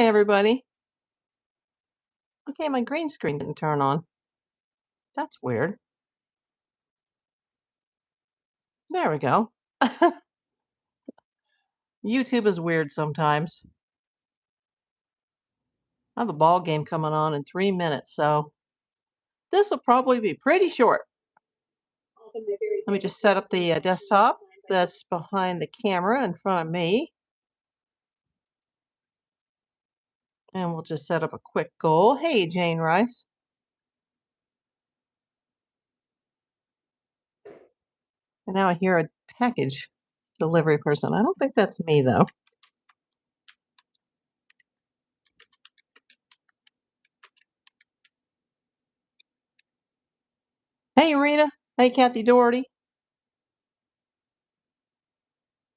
Hi, everybody. Okay, my green screen didn't turn on. That's weird. There we go. YouTube is weird sometimes. I have a ball game coming on in 3 minutes, so this will probably be pretty short. Let me just set up the desktop that's behind the camera in front of me. And we'll just set up a quick goal. Hey, Jane Rice. And now I hear a package delivery person. I don't think that's me, though. Hey, Rita. Hey, Kathy Doherty.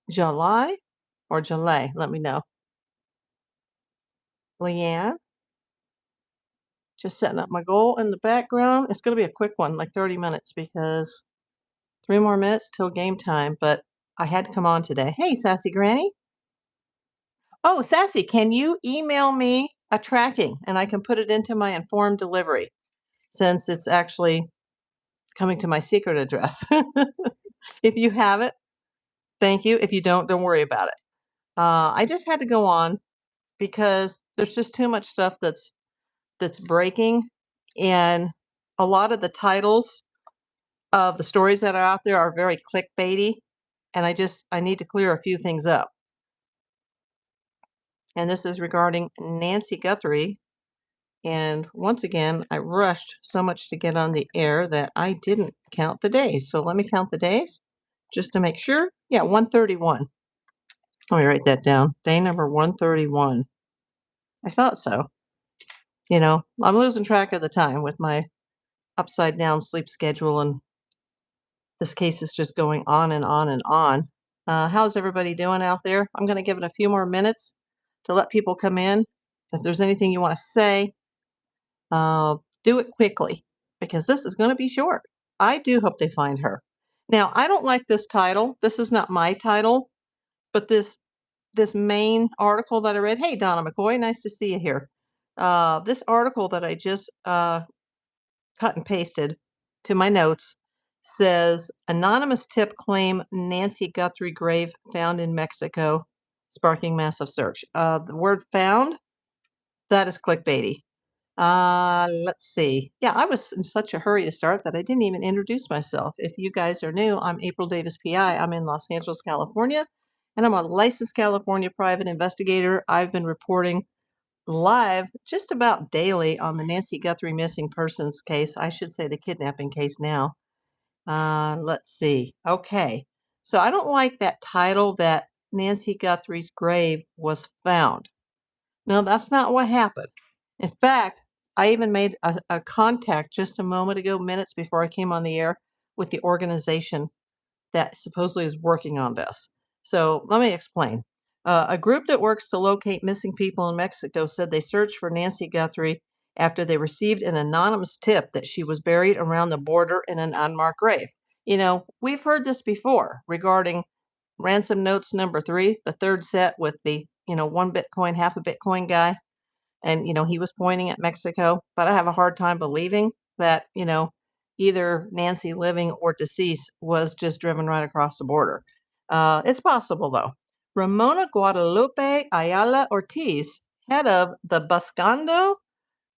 July or July? Let me know. Leanne. Just setting up my goal in the background. It's going to be a quick one, like 30 minutes, because 3 more minutes till game time. But I had to come on today. Hey, Sassy Granny. Oh, Sassy, can you email me a tracking and I can put it into my informed delivery since it's actually coming to my secret address? If you have it, thank you. If you don't worry about it. I just had to go on because there's just too much stuff that's breaking, and a lot of the titles of the stories that are out there are very clickbaity, and I need to clear a few things up. And this is regarding Nancy Guthrie. And once again, I rushed so much to get on the air that I didn't count the days. So let me count the days just to make sure. Yeah, 131. Let me write that down. Day number 131. I thought so. You know, I'm losing track of the time with my upside down sleep schedule, and this case is just going on and on and on. How's everybody doing out there? I'm going to give it a few more minutes to let people come in. If there's anything you want to say, do it quickly because this is going to be short. I do hope they find her. Now, I don't like this title. This is not my title, but this main article that I read. Hey, Donna McCoy, nice to see you here. This article that I just cut and pasted to my notes says anonymous tip claim Nancy Guthrie grave found in Mexico, sparking massive search. The word found, that is clickbaity. Let's see. Yeah, I was in such a hurry to start that I didn't even introduce myself. If you guys are new, I'm April Davis PI. I'm in Los Angeles, California, and I'm a licensed California private investigator. I've been reporting live just about daily on the Nancy Guthrie missing persons case. I should say the kidnapping case now. Let's see. Okay. So I don't like that title that Nancy Guthrie's grave was found. No, that's not what happened. In fact, I even made a contact just a moment ago, minutes before I came on the air, with the organization that supposedly is working on this. So let me explain. A group that works to locate missing people in Mexico said they searched for Nancy Guthrie after they received an anonymous tip that she was buried around the border in an unmarked grave. You know, we've heard this before regarding ransom notes number 3, the third set with the, 1 Bitcoin, half a Bitcoin guy. And, he was pointing at Mexico. But I have a hard time believing that, either Nancy living or deceased was just driven right across the border. It's possible, though. Ramona Guadalupe Ayala Ortiz, head of the Buscando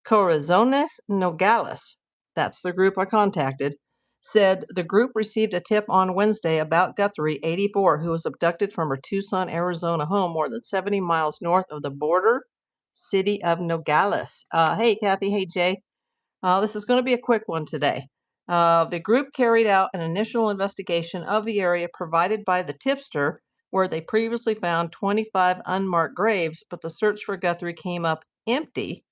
Corazones Nogales, that's the group I contacted, said the group received a tip on Wednesday about Guthrie, 84, who was abducted from her Tucson, Arizona home more than 70 miles north of the border city of Nogales. Hey, Kathy. Hey, Jay. This is going to be a quick one today. The group carried out an initial investigation of the area provided by the tipster, where they previously found 25 unmarked graves, but the search for Guthrie came up empty.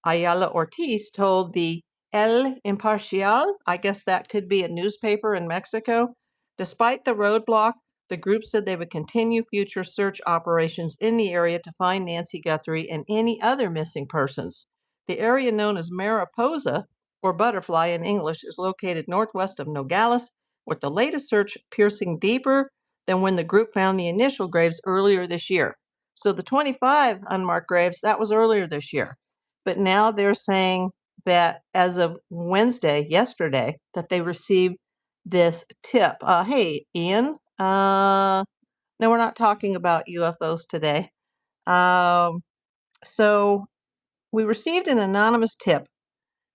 Ayala Ortiz told the El Imparcial, I guess that could be a newspaper in Mexico. Despite the roadblock, the group said they would continue future search operations in the area to find Nancy Guthrie and any other missing persons. The area known as Mariposa, or Butterfly in English, is located northwest of Nogales, with the latest search piercing deeper than when the group found the initial graves earlier this year. So the 25 unmarked graves, that was earlier this year. But now they're saying that as of Wednesday, yesterday, that they received this tip. Hey, Ian, no, we're not talking about UFOs today. So we received an anonymous tip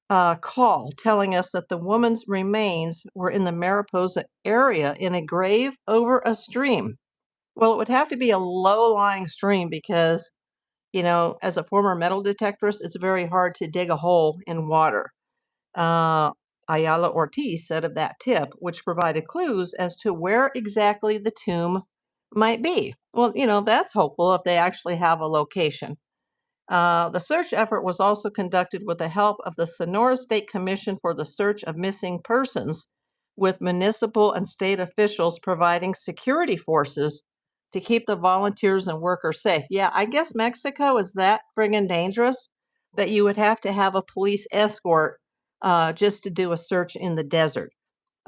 call telling us that the woman's remains were in the Mariposa area in a grave over a stream. Well, it would have to be a low-lying stream because, as a former metal detectorist, it's very hard to dig a hole in water. Ayala Ortiz said of that tip, which provided clues as to where exactly the tomb might be. Well, that's hopeful if they actually have a location. The search effort was also conducted with the help of the Sonora State Commission for the Search of Missing Persons, with municipal and state officials providing security forces to keep the volunteers and workers safe. Yeah, I guess Mexico is that friggin' dangerous that you would have to have a police escort just to do a search in the desert.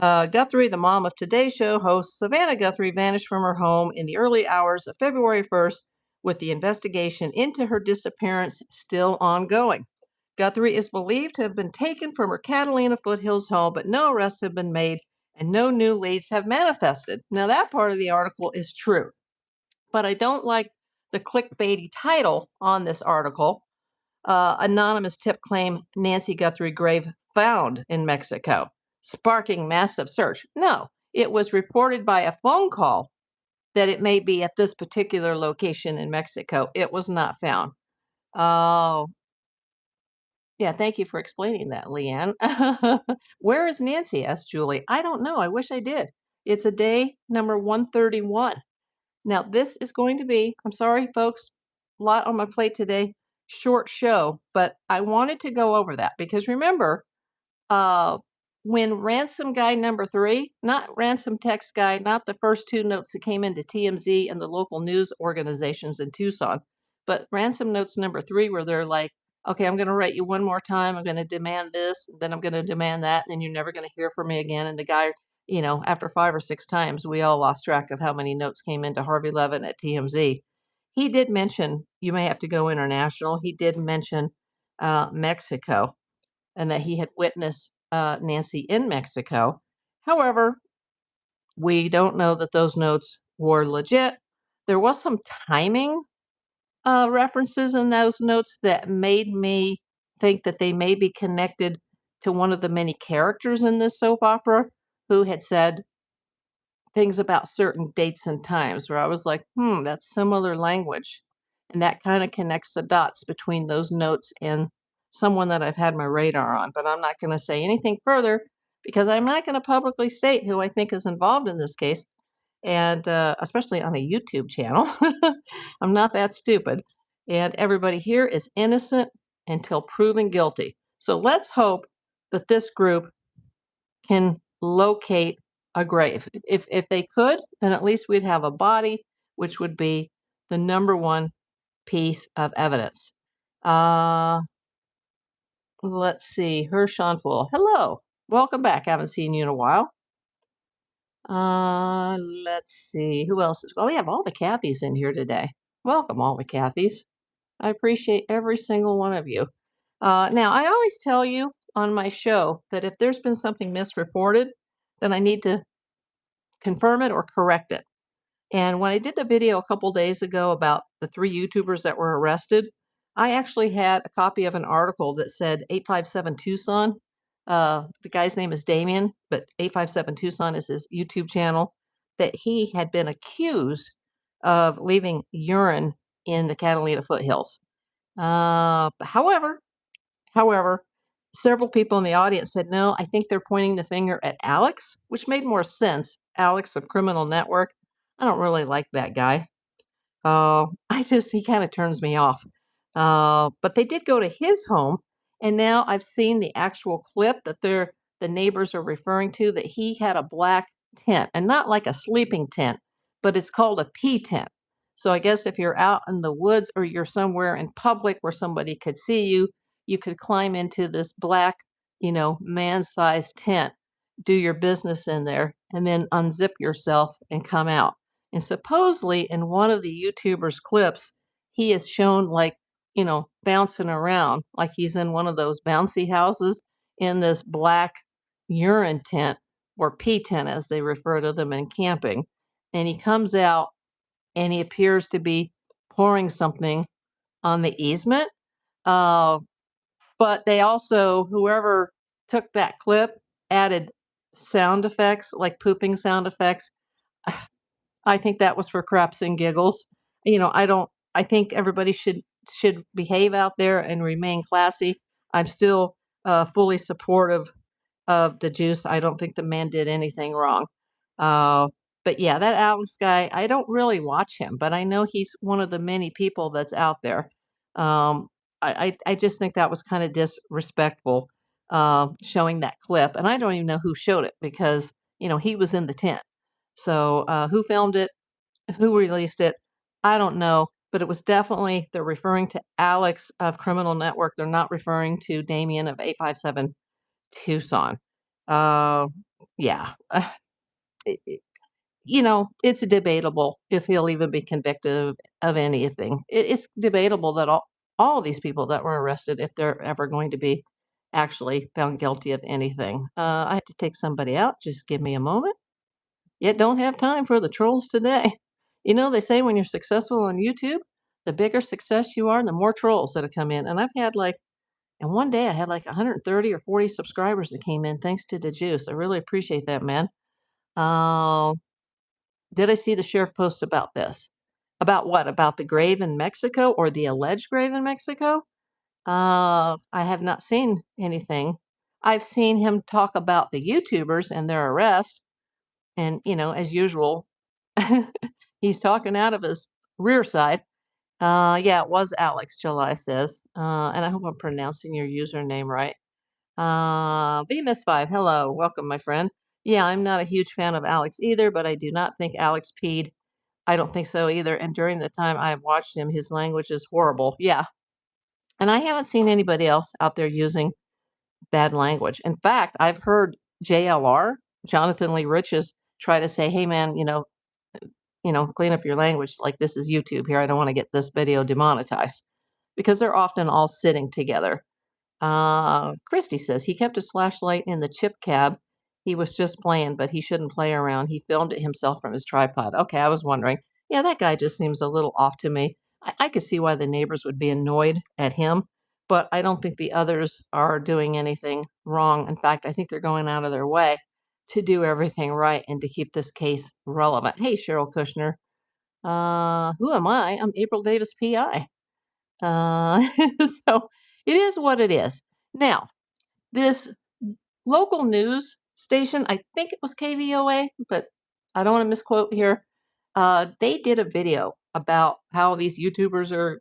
Guthrie, the mom of Today's Show host Savannah Guthrie, vanished from her home in the early hours of February 1st, with the investigation into her disappearance still ongoing. Guthrie is believed to have been taken from her Catalina Foothills home, but no arrests have been made and no new leads have manifested. Now, that part of the article is true, but I don't like the clickbaity title on this article. Anonymous tip claim Nancy Guthrie grave found in Mexico, sparking massive search. No, it was reported by a phone call that it may be at this particular location in Mexico. It was not found. Oh, yeah, thank you for explaining that, Leanne. Where is Nancy? Asked Julie. I don't know. I wish I did. It's a day number 131. Now, this is going to be, I'm sorry, folks, a lot on my plate today, short show, but I wanted to go over that because remember, uh, when ransom guy number 3, not ransom text guy, not the first 2 notes that came into TMZ and the local news organizations in Tucson, but ransom notes number 3, where they're like, okay, I'm going to write you one more time. I'm going to demand this, then I'm going to demand that, and then you're never going to hear from me again. And the guy, after 5 or 6 times, we all lost track of how many notes came into Harvey Levin at TMZ. He did mention you may have to go international. He did mention Mexico, and that he had witnessed Nancy in Mexico. However, we don't know that those notes were legit. There was some timing references in those notes that made me think that they may be connected to one of the many characters in this soap opera who had said things about certain dates and times where I was like, that's similar language. And that kind of connects the dots between those notes and someone that I've had my radar on. But I'm not going to say anything further because I'm not going to publicly state who I think is involved in this case. And especially on a YouTube channel, I'm not that stupid. And everybody here is innocent until proven guilty. So let's hope that this group can locate a grave. If they could, then at least we'd have a body, which would be the number one piece of evidence. Let's see. Hershonful. Hello. Welcome back. Haven't seen you in a while. Let's see. Who else is? Oh, we have all the Cathys in here today. Welcome, all the Cathys. I appreciate every single one of you. Now, I always tell you on my show that if there's been something misreported, then I need to confirm it or correct it. And when I did the video a couple days ago about the 3 YouTubers that were arrested, I actually had a copy of an article that said 857 Tucson. The guy's name is Damien, but 857 Tucson is his YouTube channel, that he had been accused of leaving urine in the Catalina foothills. However, several people in the audience said, no, I think they're pointing the finger at Alex, which made more sense. Alex of Criminal Network. I don't really like that guy. He kind of turns me off. But they did go to his home, and now I've seen the actual clip that the neighbors are referring to, that he had a black tent, and not like a sleeping tent, but it's called a pee tent. So I guess if you're out in the woods or you're somewhere in public where somebody could see you, you could climb into this black, man-sized tent, do your business in there, and then unzip yourself and come out. And supposedly in one of the YouTubers' clips, he is shown like, bouncing around like he's in one of those bouncy houses in this black urine tent, or pee tent as they refer to them in camping. And he comes out and he appears to be pouring something on the easement. Uh, but they also, whoever took that clip, added sound effects, like pooping sound effects. I think that was for craps and giggles. I don't. I think everybody should behave out there and remain classy. I'm still fully supportive of the juice. I don't think the man did anything wrong. Uh, but yeah, that Alex guy, I don't really watch him, but I know he's one of the many people that's out there. Um, I just think that was kind of disrespectful, showing that clip, and I don't even know who showed it because he was in the tent. So who filmed it? Who released it? I don't know, but it was definitely, they're referring to Alex of Criminal Network. They're not referring to Damien of 857 Tucson. Uh, yeah, it, it's debatable if he'll even be convicted of anything. It's debatable that all of these people that were arrested, if they're ever going to be actually found guilty of anything. I have to take somebody out. Just give me a moment. Yet don't have time for the trolls today. They say when you're successful on YouTube, the bigger success you are, the more trolls that have come in. And and one day I had like 130 or 40 subscribers that came in thanks to the juice. I really appreciate that, man. Uh, did I see the sheriff post about this? About what? About the grave in Mexico, or the alleged grave in Mexico? I have not seen anything. I've seen him talk about the YouTubers and their arrest. And, as usual, he's talking out of his rear side. Yeah, it was Alex, July says. And I hope I'm pronouncing your username right. VMiss5, hello. Welcome, my friend. Yeah, I'm not a huge fan of Alex either, but I do not think Alex peed. I don't think so either. And during the time I've watched him, his language is horrible. Yeah. And I haven't seen anybody else out there using bad language. In fact, I've heard JLR, Jonathan Lee Riches, try to say, hey, man, clean up your language. Like, this is YouTube here. I don't want to get this video demonetized, because they're often all sitting together. Christy says he kept his flashlight in the chip cab. He was just playing, but he shouldn't play around. He filmed it himself from his tripod. Okay, I was wondering. Yeah, that guy just seems a little off to me. I could see why the neighbors would be annoyed at him, but I don't think the others are doing anything wrong. In fact, I think they're going out of their way to do everything right and to keep this case relevant. Hey, Cheryl Kushner. Who am I? I'm April Davis, PI. So it is what it is. Now, this local news station, I think it was KVOA, but I don't want to misquote here. They did a video about how these YouTubers are,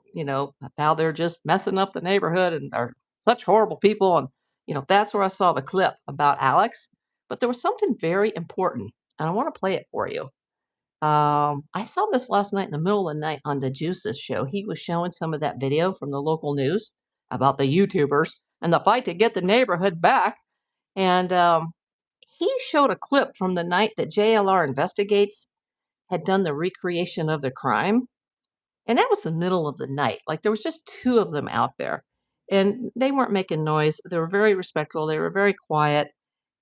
how they're just messing up the neighborhood and are such horrible people. And, that's where I saw the clip about Alex. But there was something very important, and I want to play it for you. I saw this last night in the middle of the night on the Juices show. He was showing some of that video from the local news about the YouTubers and the fight to get the neighborhood back. And he showed a clip from the night that JLR Investigates had done the recreation of the crime. And that was the middle of the night. Like, there was just two of them out there. And they weren't making noise. They were very respectful. They were very quiet.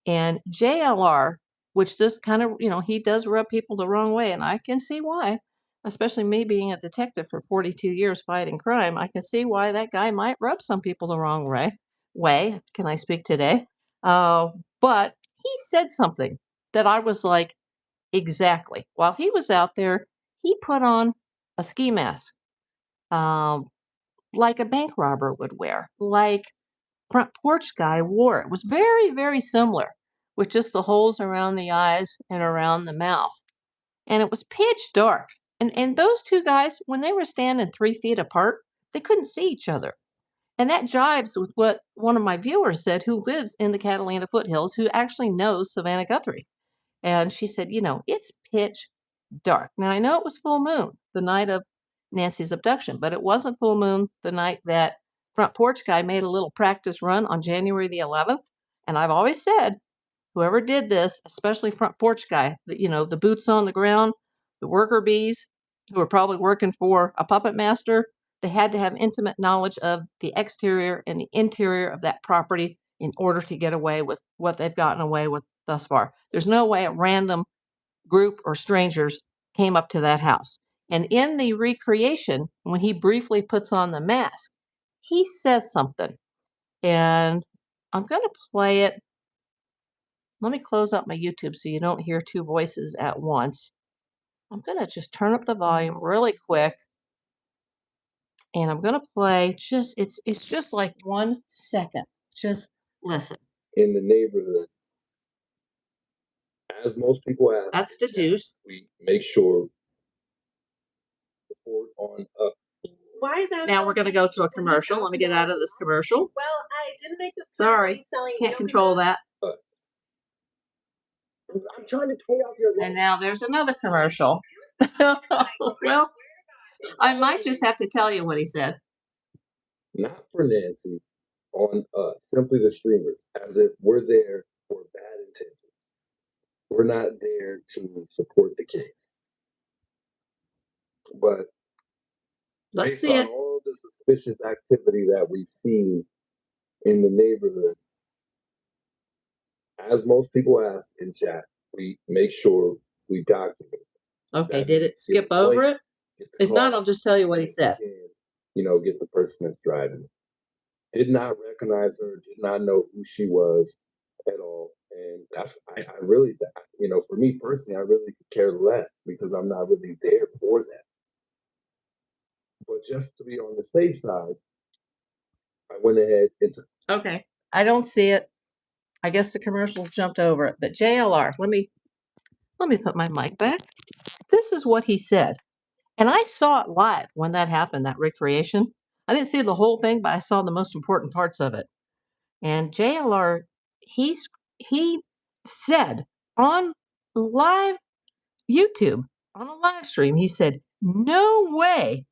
And JLR, which this kind of, he does rub people the wrong way, and I can see why, especially me being a detective for 42 years fighting crime. I can see why that guy might rub some people the wrong way. Can I speak today? But he said something that I was like, exactly. While he was out there, he put on a ski mask, um, like a bank robber would wear, like front porch guy wore. It was very, very similar, with just the holes around the eyes and around the mouth. And it was pitch dark. And those two guys, when they were standing 3 feet apart, they couldn't see each other. And that jives with what one of my viewers said, who lives in the Catalina foothills, who actually knows Savannah Guthrie. And she said, it's pitch dark. Now, I know it was full moon the night of Nancy's abduction, but it wasn't full moon the night that front porch guy made a little practice run on January the 11th. And I've always said, whoever did this, especially front porch guy, the boots on the ground, the worker bees who are probably working for a puppet master, they had to have intimate knowledge of the exterior and the interior of that property in order to get away with what they've gotten away with thus far. There's no way a random group or strangers came up to that house. And in the recreation, when he briefly puts on the mask, he says something. And I'm going to play it. Let me close up my YouTube so you don't hear two voices at once. I'm going to just turn up the volume really quick. And I'm going to play it's just like 1 second. Just listen. In the neighborhood, as most people ask, that's the deuce. We make sure report on up. Why is that? Now we're going to go to a commercial. Let me get out of this commercial. Well, I didn't make this. Sorry, can't control that. I'm trying to pay off your loan. And now there's another commercial. Well, I might just have to tell you what he said. Not for Nancy, on us, simply the streamers, as if we're there for bad intentions. We're not there to support the case. But let's see based it. on all the suspicious activity that we've seen in the neighborhood, as most people ask in chat, we make sure we document. Okay, did it skip over it? If not, I'll just tell you what he said. Get the person that's driving. Did not recognize her, did not know who she was at all. And I really, for me personally, I really could care less because I'm not really there for that. But just to be on the safe side, I went ahead and okay, I don't see it. I guess the commercials jumped over it. But JLR, let me put my mic back. This is what he said. And I saw it live when that happened, that recreation. I didn't see the whole thing, but I saw the most important parts of it. And JLR, he said on live YouTube, on a live stream, he said, no way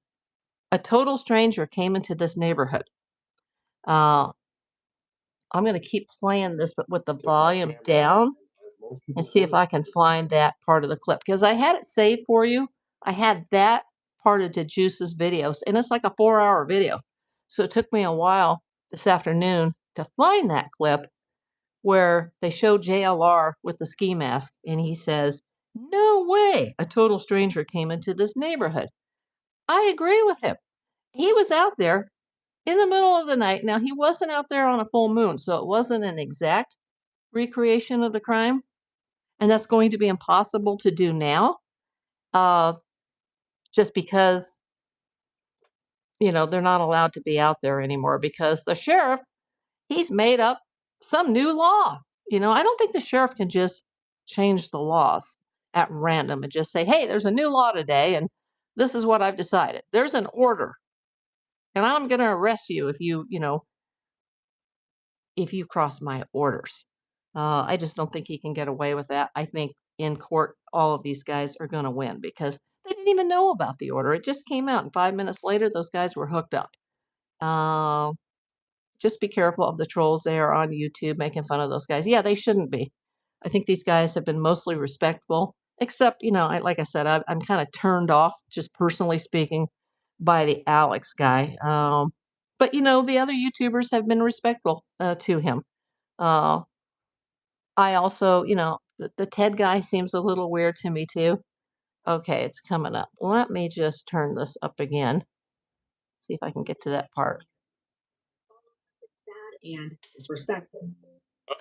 a total stranger came into this neighborhood. I'm going to keep playing this, but with the volume down and see if I can find that part of the clip. Because I had it saved for you. I had that part of DeJuice's videos, and it's like a 4-hour video. So it took me a while this afternoon to find that clip where they show JLR with the ski mask, and he says, no way a total stranger came into this neighborhood. I agree with him. He was out there in the middle of the night. Now, he wasn't out there on a full moon, so it wasn't an exact recreation of the crime, and that's going to be impossible to do now, just because, they're not allowed to be out there anymore because the sheriff, he's made up some new law. I don't think the sheriff can just change the laws at random and just say, hey, there's a new law today, and this is what I've decided. There's an order, and I'm going to arrest you if you cross my orders. I just don't think he can get away with that. I think in court, all of these guys are going to win because they didn't even know about the order. It just came out, and 5 minutes later, those guys were hooked up. Just be careful of the trolls there on YouTube making fun of those guys. Yeah, they shouldn't be. I think these guys have been mostly respectful, except, like I said, I'm kind of turned off, just personally speaking, by the Alex guy. But, the other YouTubers have been respectful to him. I also, the Ted guy seems a little weird to me, too. Okay, it's coming up. Let me just turn this up again. See if I can get to that part. And disrespectful. We're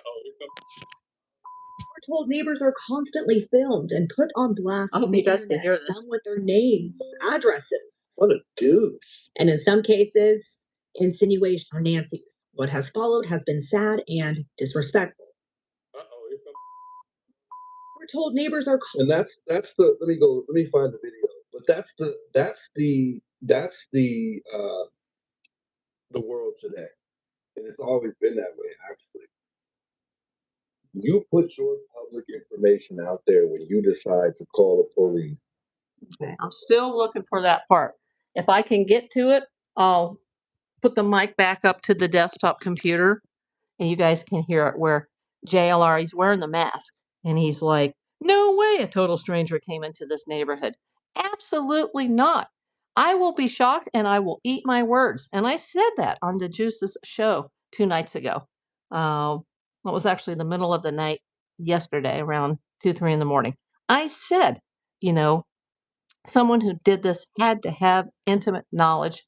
told neighbors are constantly filmed and put on blast. I hope you guys can hear this. Some with their names, addresses. What a dude. And in some cases, insinuation or Nancy's. What has followed has been sad and disrespectful. We're told neighbors are. And that's the. Let me find the video. But that's the world today. And it's always been that way, actually. You put your public information out there when you decide to call the police. Okay, I'm still looking for that part. If I can get to it, I'll put the mic back up to the desktop computer, and you guys can hear it where JLR, he's wearing the mask, and he's like, no way a total stranger came into this neighborhood. Absolutely not. I will be shocked and I will eat my words. And I said that on the Juice's show 2 nights ago. It was actually the middle of the night yesterday, around 2, 3 in the morning. I said, you know, someone who did this had to have intimate knowledge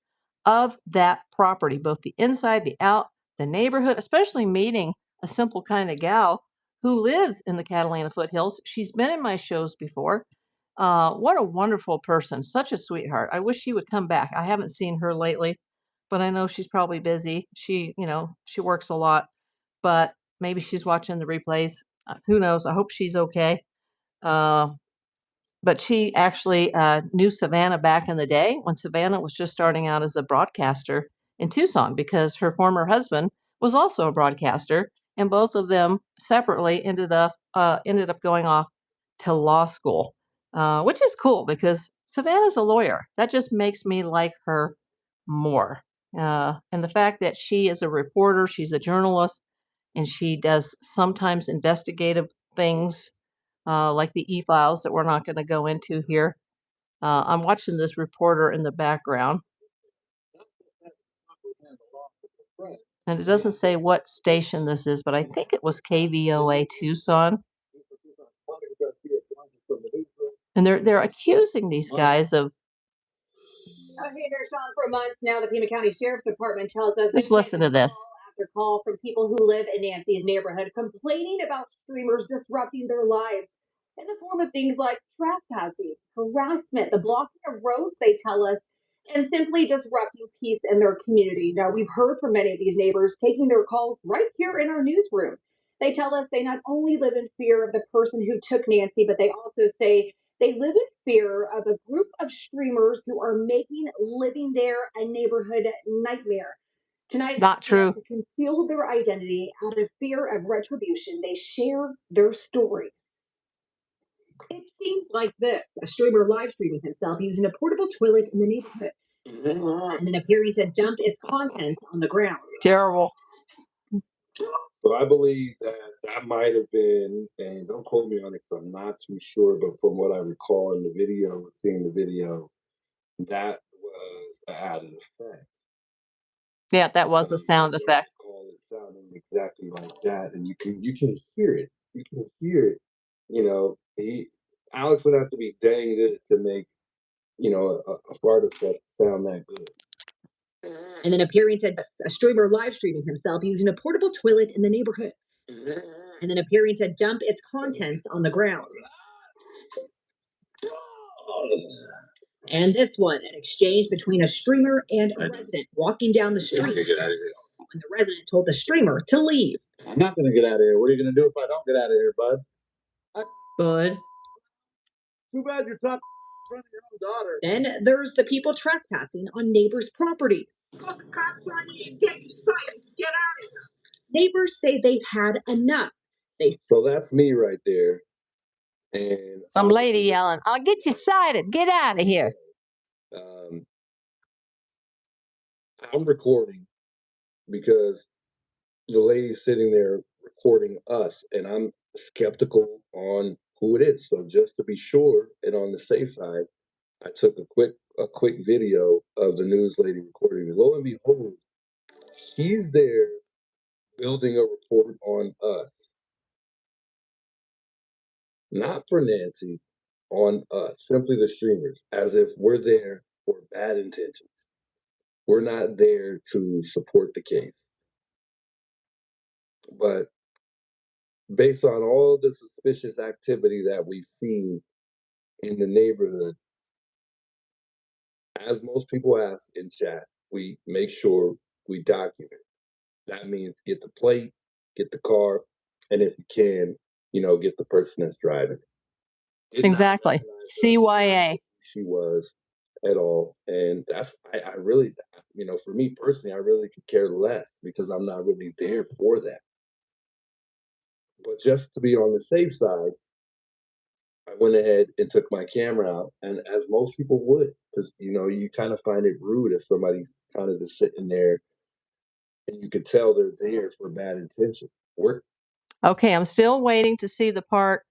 of that property, both the inside, the out, the neighborhood, especially meeting a simple kind of gal who lives in the Catalina foothills. She's been in my shows before. What a wonderful person, such a sweetheart. I wish she would come back. I haven't seen her lately, but I know she's probably busy. She works a lot, but maybe she's watching the replays. Who knows? I hope she's okay. But she actually knew Savannah back in the day when Savannah was just starting out as a broadcaster in Tucson, because her former husband was also a broadcaster, and both of them separately ended up going off to law school, which is cool because Savannah's a lawyer. That just makes me like her more. And the fact that she is a reporter, she's a journalist, and she does sometimes investigative things like the e-files that we're not going to go into here. I'm watching this reporter in the background, and it doesn't say what station this is, but I think it was KVOA Tucson. And they're accusing these guys of. Hey there, Sean. For months now, the Pima County Sheriff's Department tells us. Just listen to this. After call from people who live in Nancy's neighborhood complaining about streamers disrupting their lives in the form of things like trespassing, harassment, the blocking of roads, they tell us, and simply disrupting peace in their community. Now, we've heard from many of these neighbors taking their calls right here in our newsroom. They tell us they not only live in fear of the person who took Nancy, but they also say they live in fear of a group of streamers who are making living there a neighborhood nightmare. Tonight, not true. To conceal their identity out of fear of retribution, they share their story. It seems like this: a streamer live streaming himself using a portable toilet in the neighborhood, and then appearing to dump its contents on the ground. Terrible. So I believe that might have been, and don't quote me on it because I'm not too sure, but from what I recall in the video, seeing the video, that was an added effect. Yeah, that was a sound effect. It sounding exactly like that, and you can hear it. You can hear it. You know, Alex would have to be dang good to make a fart effect sound that good. And then appearing to a streamer live streaming himself using a portable toilet in the neighborhood, and then appearing to dump its contents on the ground. And this one, an exchange between a streamer and a resident walking down the street. Get out of here. When the resident told the streamer to leave. I'm not going to get out of here. What are you going to do if I don't get out of here, bud? Bud. Too bad you're talking in front of your own daughter. Then there's the people trespassing on neighbors' property. Call the cops on you. Get silent. Get out of here. Neighbors say they've had enough. So that's me right there. And some lady yelling, "I'll get you cited. Get out of here." I'm recording because the lady's sitting there recording us, and I'm skeptical on who it is. So just to be sure and on the safe side, I took a quick video of the news lady recording. Lo and behold, she's there building a report on us. Not for Nancy, on us, simply the streamers, as if we're there for bad intentions. We're not there to support the case. But based on all the suspicious activity that we've seen in the neighborhood, as most people ask in chat, we make sure we document. That means get the plate, get the car, and if you can, get the person that's driving. Exactly. CYA. She was at all. And I really, for me personally, I really could care less because I'm not really there for that. But just to be on the safe side, I went ahead and took my camera out, and as most people would, because you kind of find it rude if somebody's kind of just sitting there and you could tell they're there for bad intention. Okay, I'm still waiting to see the part,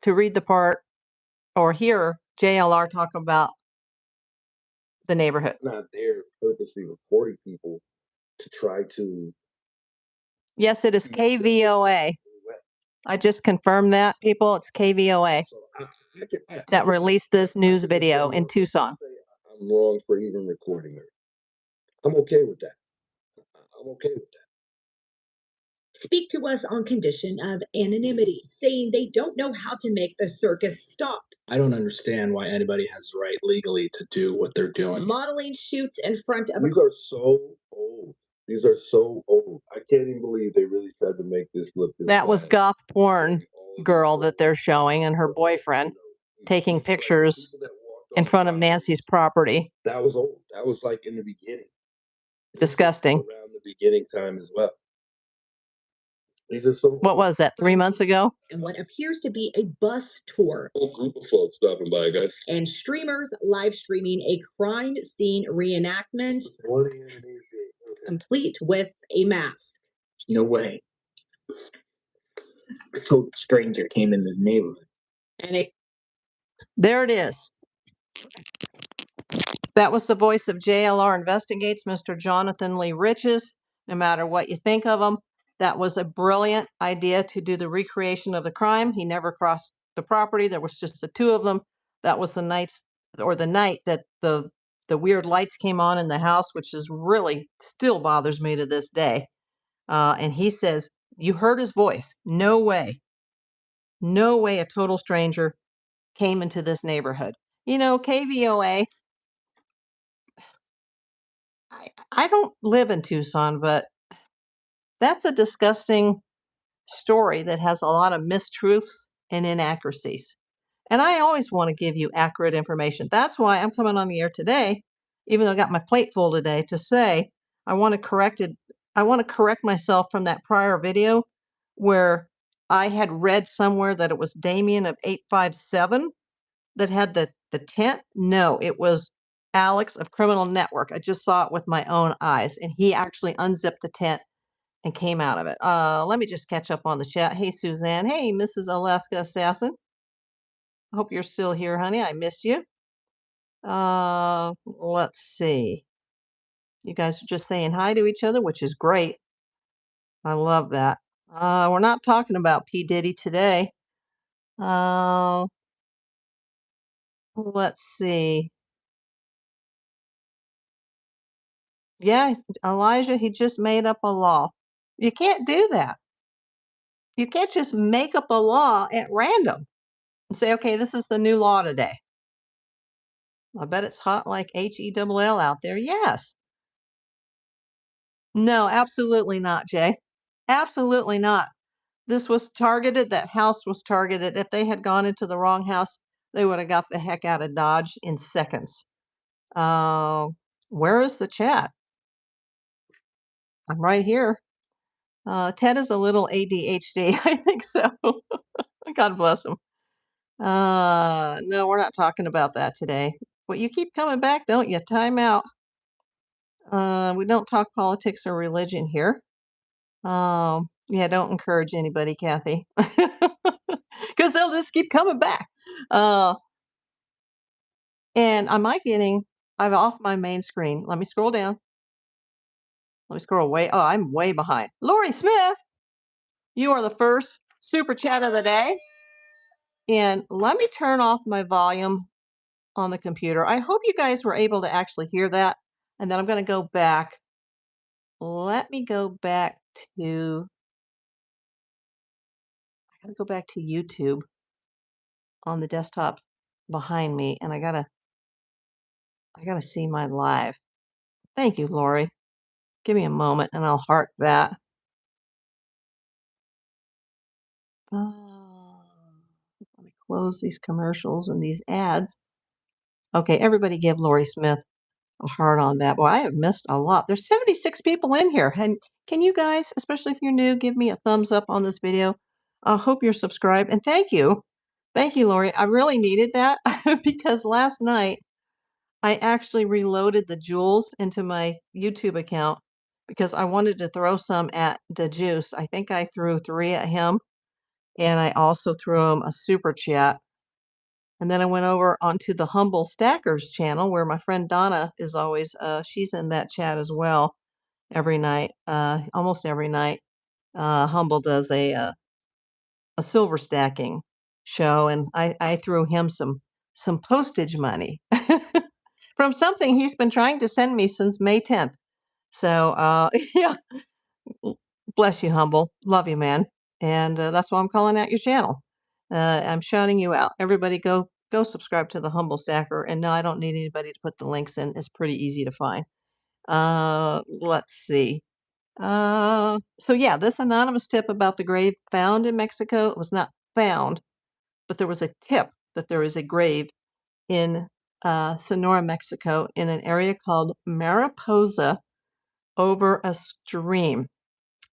to read the part or hear JLR talk about the neighborhood. Not there purposely reporting people to try to. Yes, it is KVOA. I just confirmed that, people. It's KVOA So that released this news video in Tucson. I'm wrong for even recording her. I'm okay with that. I'm okay with that. Speak to us on condition of anonymity, saying they don't know how to make the circus stop. I don't understand why anybody has the right legally to do what they're doing. Modeling shoots in front of These are so old. These are so old. I can't even believe they really tried to make this look this That was bad. goth porn girl that they're showing and her boyfriend taking pictures in front of Nancy's property. That was old. That was like in the beginning. Disgusting. Around the beginning time as well. These are so. What was that, 3 months ago? and what appears to be a bus tour. Whole group of folks stopping by, guys. And streamers live streaming a crime scene reenactment, complete with a mask. No way. A total stranger came in this neighborhood. And it There it is. That was the voice of JLR Investigates, Mr. Jonathan Lee Riches. No matter what you think of him, that was a brilliant idea to do the recreation of the crime. He never crossed the property. There was just the two of them. That was the night that the weird lights came on in the house, which is really still bothers me to this day. And he says, you heard his voice. No way. No way a total stranger came into this neighborhood. You know, KVOA, I don't live in Tucson, but that's a disgusting story that has a lot of mistruths and inaccuracies. And I always want to give you accurate information. That's why I'm coming on the air today, even though I got my plate full today, to say I want to correct myself from that prior video where I had read somewhere that it was Damien of 857 that had the tent. No, it was Alex of Criminal Network. I just saw it with my own eyes, and he actually unzipped the tent and came out of it. Let me just catch up on the chat. Hey, Suzanne. Hey, Mrs. Alaska Assassin. I hope you're still here, honey. I missed you. Let's see. You guys are just saying hi to each other, which is great. I love that. We're not talking about P. Diddy today. Let's see. Yeah, Elijah, he just made up a law. You can't do that. You can't just make up a law at random and say, okay, this is the new law today. I bet it's hot like HELL out there. Yes. No, absolutely not, Jay. Absolutely not. This was targeted. That house was targeted. If they had gone into the wrong house, they would have got the heck out of Dodge in seconds. Where is the chat? I'm right here. Ted is a little ADHD. I think so. God bless him. No, we're not talking about that today. But you keep coming back, don't you? Time out. We don't talk politics or religion here. Yeah, don't encourage anybody, Kathy, because they'll just keep coming back. And I'm off my main screen. Let me scroll down. Let me scroll away. Oh, I'm way behind. Lori Smith, you are the first super chat of the day. And let me turn off my volume on the computer. I hope you guys were able to actually hear that. And then I'm going to go back. Let me go back to, I got to go back to YouTube on the desktop behind me. And I got to see my live. Thank you, Lori. Give me a moment and I'll heart that. Let me close these commercials and these ads. Okay, everybody give Lori Smith a heart on that. Well, I have missed a lot. There's 76 people in here. And can you guys, especially if you're new, give me a thumbs up on this video? I hope you're subscribed. And thank you. Thank you, Lori. I really needed that because last night I actually reloaded the jewels into my YouTube account because I wanted to throw some at the Juice. I think I threw 3 at him. And I also threw him a super chat. And then I went over onto the Humble Stackers channel where my friend Donna is always, she's in that chat as well every night, almost every night. Humble does a silver stacking show, and I threw him some postage money from something he's been trying to send me since May 10th. So, yeah, bless you, Humble. Love you, man. And that's why I'm calling out your channel. I'm shouting you out. Everybody go subscribe to the Humble Stacker. And no, I don't need anybody to put the links in. It's pretty easy to find. Let's see. So yeah, this anonymous tip about the grave found in Mexico, it was not found, but there was a tip that there is a grave in Sonora, Mexico, in an area called Mariposa over a stream.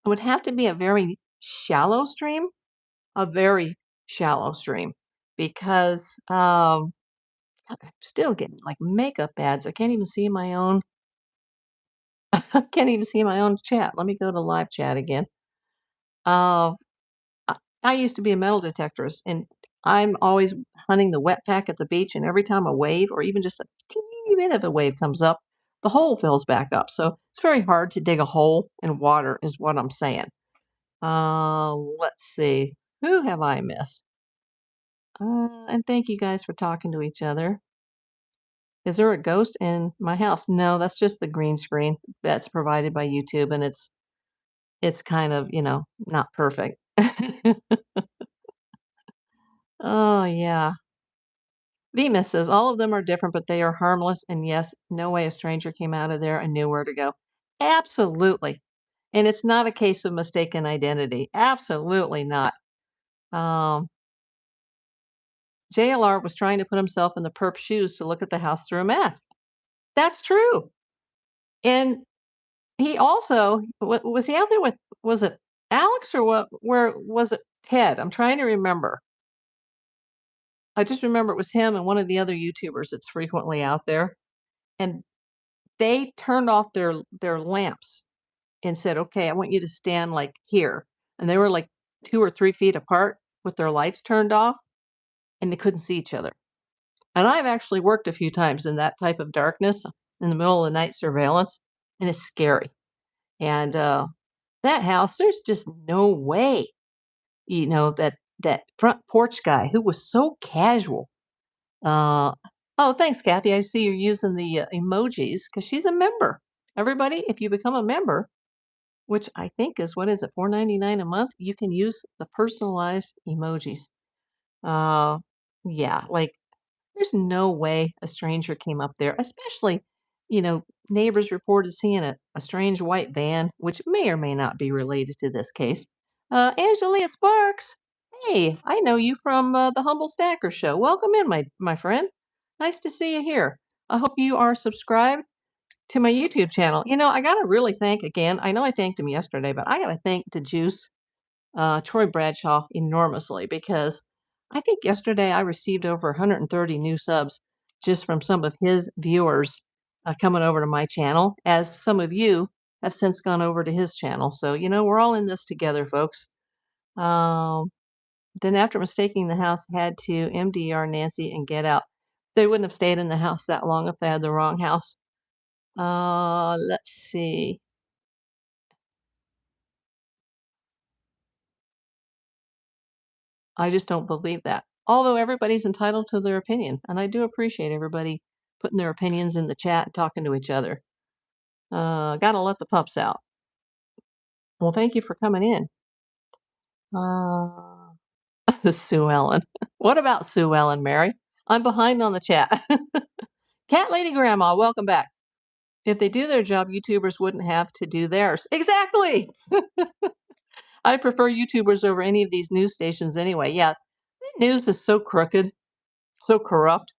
It would have to be a very shallow stream, because I'm still getting like makeup ads. I can't even see my own. I can't even see my own chat. Let me go to live chat again. I used to be a metal detectorist, and I'm always hunting the wet pack at the beach, and every time a wave or even just a teeny bit of a wave comes up, the hole fills back up. So it's very hard to dig a hole in water is what I'm saying. Let's see. Who have I missed? And thank you guys for talking to each other. Is there a ghost in my house? No, that's just the green screen that's provided by YouTube, and it's kind of, not perfect. Oh, yeah. Vemus says all of them are different, but they are harmless. And yes, no way a stranger came out of there and knew where to go. Absolutely. And it's not a case of mistaken identity. Absolutely not. JLR was trying to put himself in the perp's shoes to look at the house through a mask. That's true. And he also, was he out there with, was it Alex or what? Where was it? Ted? I'm trying to remember. I just remember it was him and one of the other YouTubers that's frequently out there. And they turned off their lamps and said, okay, I want you to stand like here. And they were like 2 or 3 feet apart with their lights turned off, and they couldn't see each other. And I've actually worked a few times in that type of darkness in the middle of the night surveillance, and it's scary. And that house, there's just no way, that front porch guy who was so casual. Oh, thanks, Kathy. I see you're using the emojis because she's a member. Everybody, if you become a member, which I think is, what is it, $4.99 a month, you can use the personalized emojis. Yeah, like there's no way a stranger came up there, especially, neighbors reported seeing a strange white van, which may or may not be related to this case. Angelia Sparks, hey, I know you from the Humble Stacker Show. Welcome in, my friend. Nice to see you here. I hope you are subscribed to my YouTube channel. I got to really thank again. I know I thanked him yesterday, but I got to thank DeJuice, Troy Bradshaw enormously, because I think yesterday I received over 130 new subs just from some of his viewers coming over to my channel, as some of you have since gone over to his channel. So, we're all in this together, folks. Then after mistaking the house, had to MDR Nancy and get out. They wouldn't have stayed in the house that long if they had the wrong house. Let's see. I just don't believe that. Although everybody's entitled to their opinion, and I do appreciate everybody putting their opinions in the chat and talking to each other. Gotta let the pups out. Well, thank you for coming in. Sue Ellen. What about Sue Ellen, Mary? I'm behind on the chat. Cat Lady Grandma, welcome back. If they do their job, YouTubers wouldn't have to do theirs. Exactly. I prefer YouTubers over any of these news stations anyway. Yeah, the news is so crooked, so corrupt.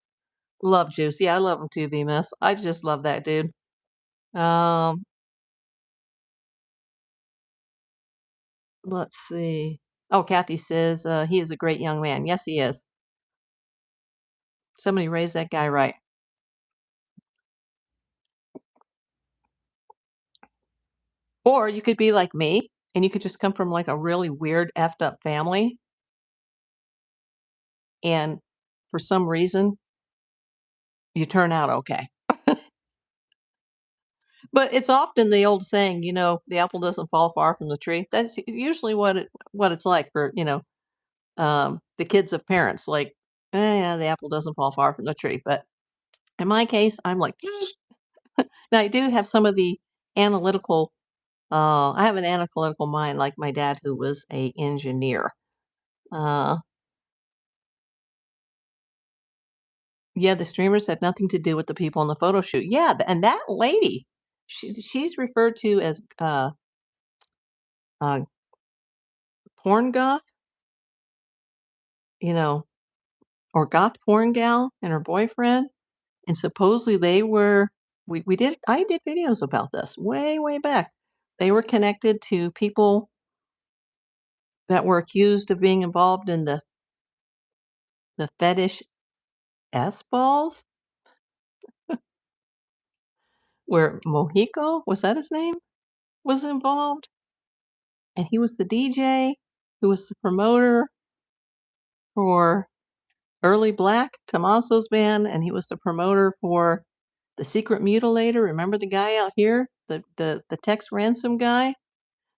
Love Juice. Yeah, I love him too, VMS. I just love that dude. Let's see. Oh, Kathy says he is a great young man. Yes, he is. Somebody raised that guy right. Or you could be like me, and you could just come from like a really weird, effed up family. And for some reason, you turn out okay. But it's often the old saying, the apple doesn't fall far from the tree. That's usually what it's like for, the kids of parents. Like, yeah, the apple doesn't fall far from the tree. But in my case, I'm like, now I do have some of the analytical. I have an analytical mind, like my dad, who was a engineer. Uh, yeah, the streamers had nothing to do with the people in the photo shoot. Yeah, and that lady, she's referred to as uh, porn goth, you know, or goth porn gal and her boyfriend, and supposedly they were. I did videos about this way back. They were connected to people that were accused of being involved in the fetish S balls, where Mojico, was that his name, was involved, and he was the DJ who was the promoter for Early Black, Tommaso's band, and he was the promoter for the Secret Mutilator. Remember the guy out here, the Tex Ransom guy?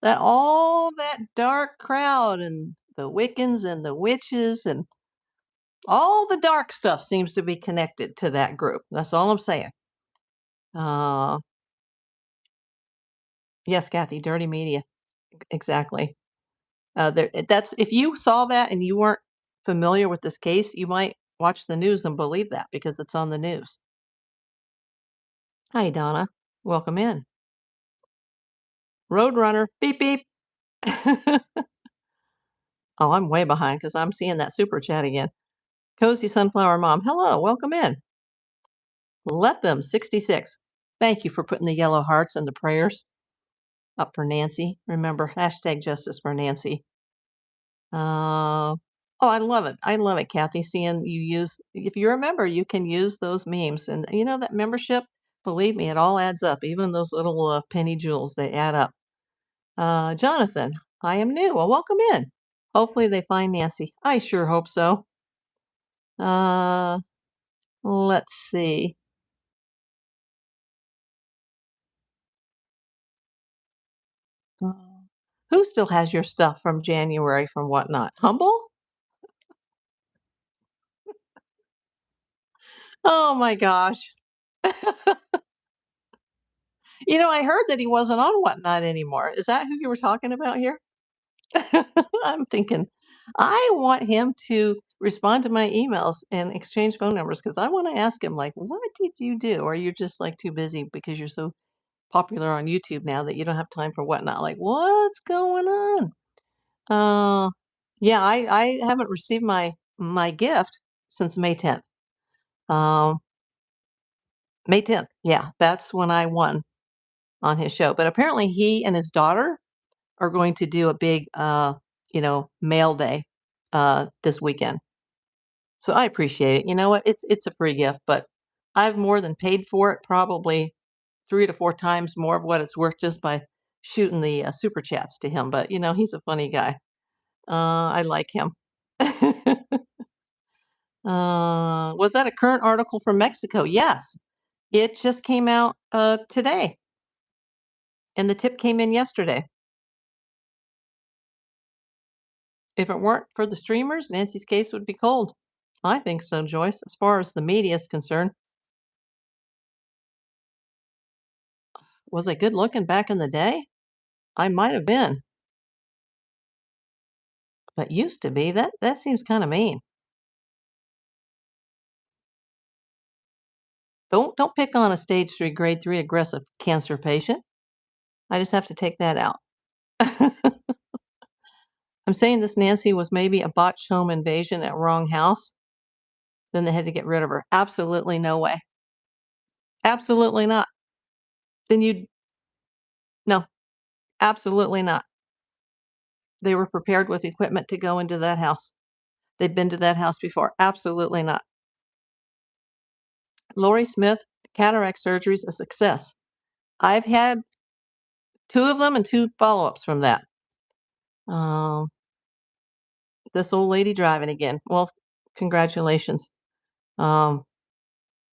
That all that dark crowd and the Wiccans and the witches and all the dark stuff seems to be connected to that group. That's all I'm saying. Uh, yes, Kathy, dirty media. Exactly. That's if you saw that and you weren't familiar with this case, you might watch the news and believe that because it's on the news. Hi, Donna. Welcome in. Roadrunner. Beep beep. Oh, I'm way behind because I'm seeing that super chat again. Cozy Sunflower Mom. Hello. Welcome in. Let them 66. Thank you for putting the yellow hearts and the prayers up for Nancy. Remember, hashtag justice for Nancy. Oh, I love it. I love it, Kathy. Seeing you use, if you're a member, you can use those memes. And that membership, believe me, it all adds up. Even those little penny jewels, they add up. Jonathan, I am new. Well, welcome in. Hopefully they find Nancy. I sure hope so. Let's see. Who still has your stuff from January from Whatnot? Humble? Oh my gosh. I heard that he wasn't on Whatnot anymore. Is that who you were talking about here? I'm thinking, I want him to respond to my emails and exchange phone numbers because I want to ask him, like, what did you do? Or you're just like too busy because you're so popular on YouTube now that you don't have time for Whatnot. Like, what's going on? Yeah, I haven't received my gift since May 10th. May 10th. Yeah, that's when I won on his show. But apparently he and his daughter are going to do a big mail day this weekend. So I appreciate it. You know what? It's a free gift, but I've more than paid for it, probably 3 to 4 times more of what it's worth just by shooting the super chats to him. But he's a funny guy. I like him. Was that a current article from Mexico? Yes. It just came out today. And the tip came in yesterday. If it weren't for the streamers, Nancy's case would be cold. I think so, Joyce, as far as the media is concerned. Was I good looking back in the day? I might have been. But used to be, that seems kind of mean. Don't pick on a stage 3, grade 3 aggressive cancer patient. I just have to take that out. I'm saying this Nancy was maybe a botched home invasion at wrong house. Then they had to get rid of her. Absolutely no way. Absolutely not. Then no, absolutely not. They were prepared with equipment to go into that house. They'd been to that house before. Absolutely not. Lori Smith, cataract surgery is a success. I've had 2 of them and 2 follow-ups from that. This old lady driving again. Well, congratulations. Yeah,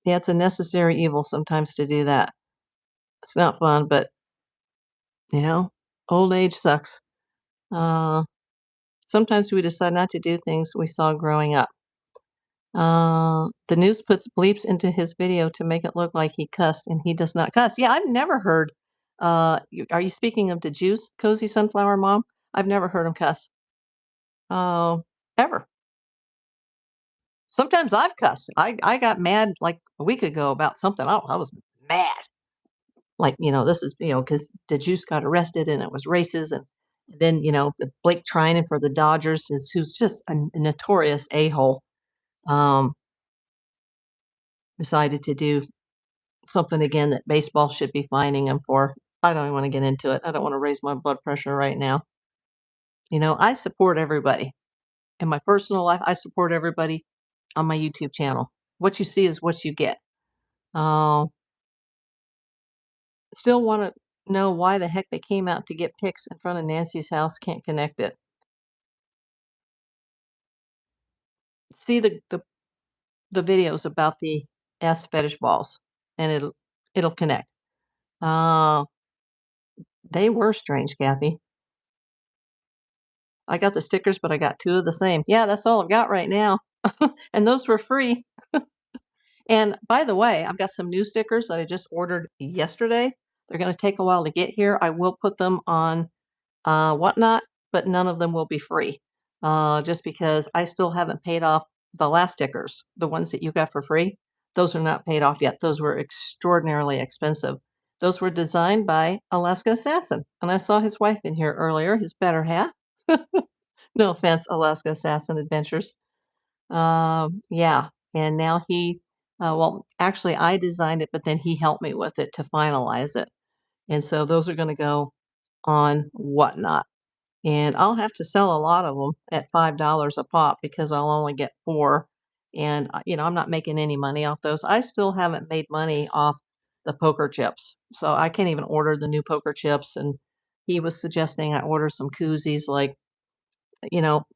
it's a necessary evil sometimes to do that. It's not fun, but old age sucks. Uh, Sometimes we decide not to do things we saw growing up. The news puts bleeps into his video to make it look like he cussed, and he does not cuss. Yeah, I've never heard. Are you speaking of the Juice, Cozy Sunflower Mom? I've never heard him cuss. Ever. Sometimes I've cussed. I got mad like a week ago about something. Oh, I was mad. Like, this is, because the Juice got arrested and it was races. And then, the Blake Trinan for the Dodgers who's just a notorious a-hole, um, decided to do something again that baseball should be fining him for. I don't even want to get into it. I don't want to raise my blood pressure right now. I support everybody. In my personal life, I support everybody on my YouTube channel. What you see is what you get. Uh, Still want to know why the heck they came out to get pics in front of Nancy's house. Can't connect it. See the videos about the ass fetish balls, and it'll connect. Uh, they were strange, Kathy. I got the stickers, but I got 2 of the same. Yeah, that's all I've got right now. And those were free. And by the way, I've got some new stickers that I just ordered yesterday. They're going to take a while to get here. I will put them on Whatnot, but none of them will be free. Just because I still haven't paid off the last stickers, the ones that you got for free. Those are not paid off yet. Those were extraordinarily expensive. Those were designed by Alaska Assassin. And I saw his wife in here earlier, his better half. No offense, Alaska Assassin Adventures. Yeah. And now well, actually, I designed it, but then he helped me with it to finalize it. And so those are going to go on Whatnot. And I'll have to sell a lot of them at $5 a pop because I'll only get 4. And, I'm not making any money off those. I still haven't made money off the poker chips. So I can't even order the new poker chips. And he was suggesting I order some koozies. Like,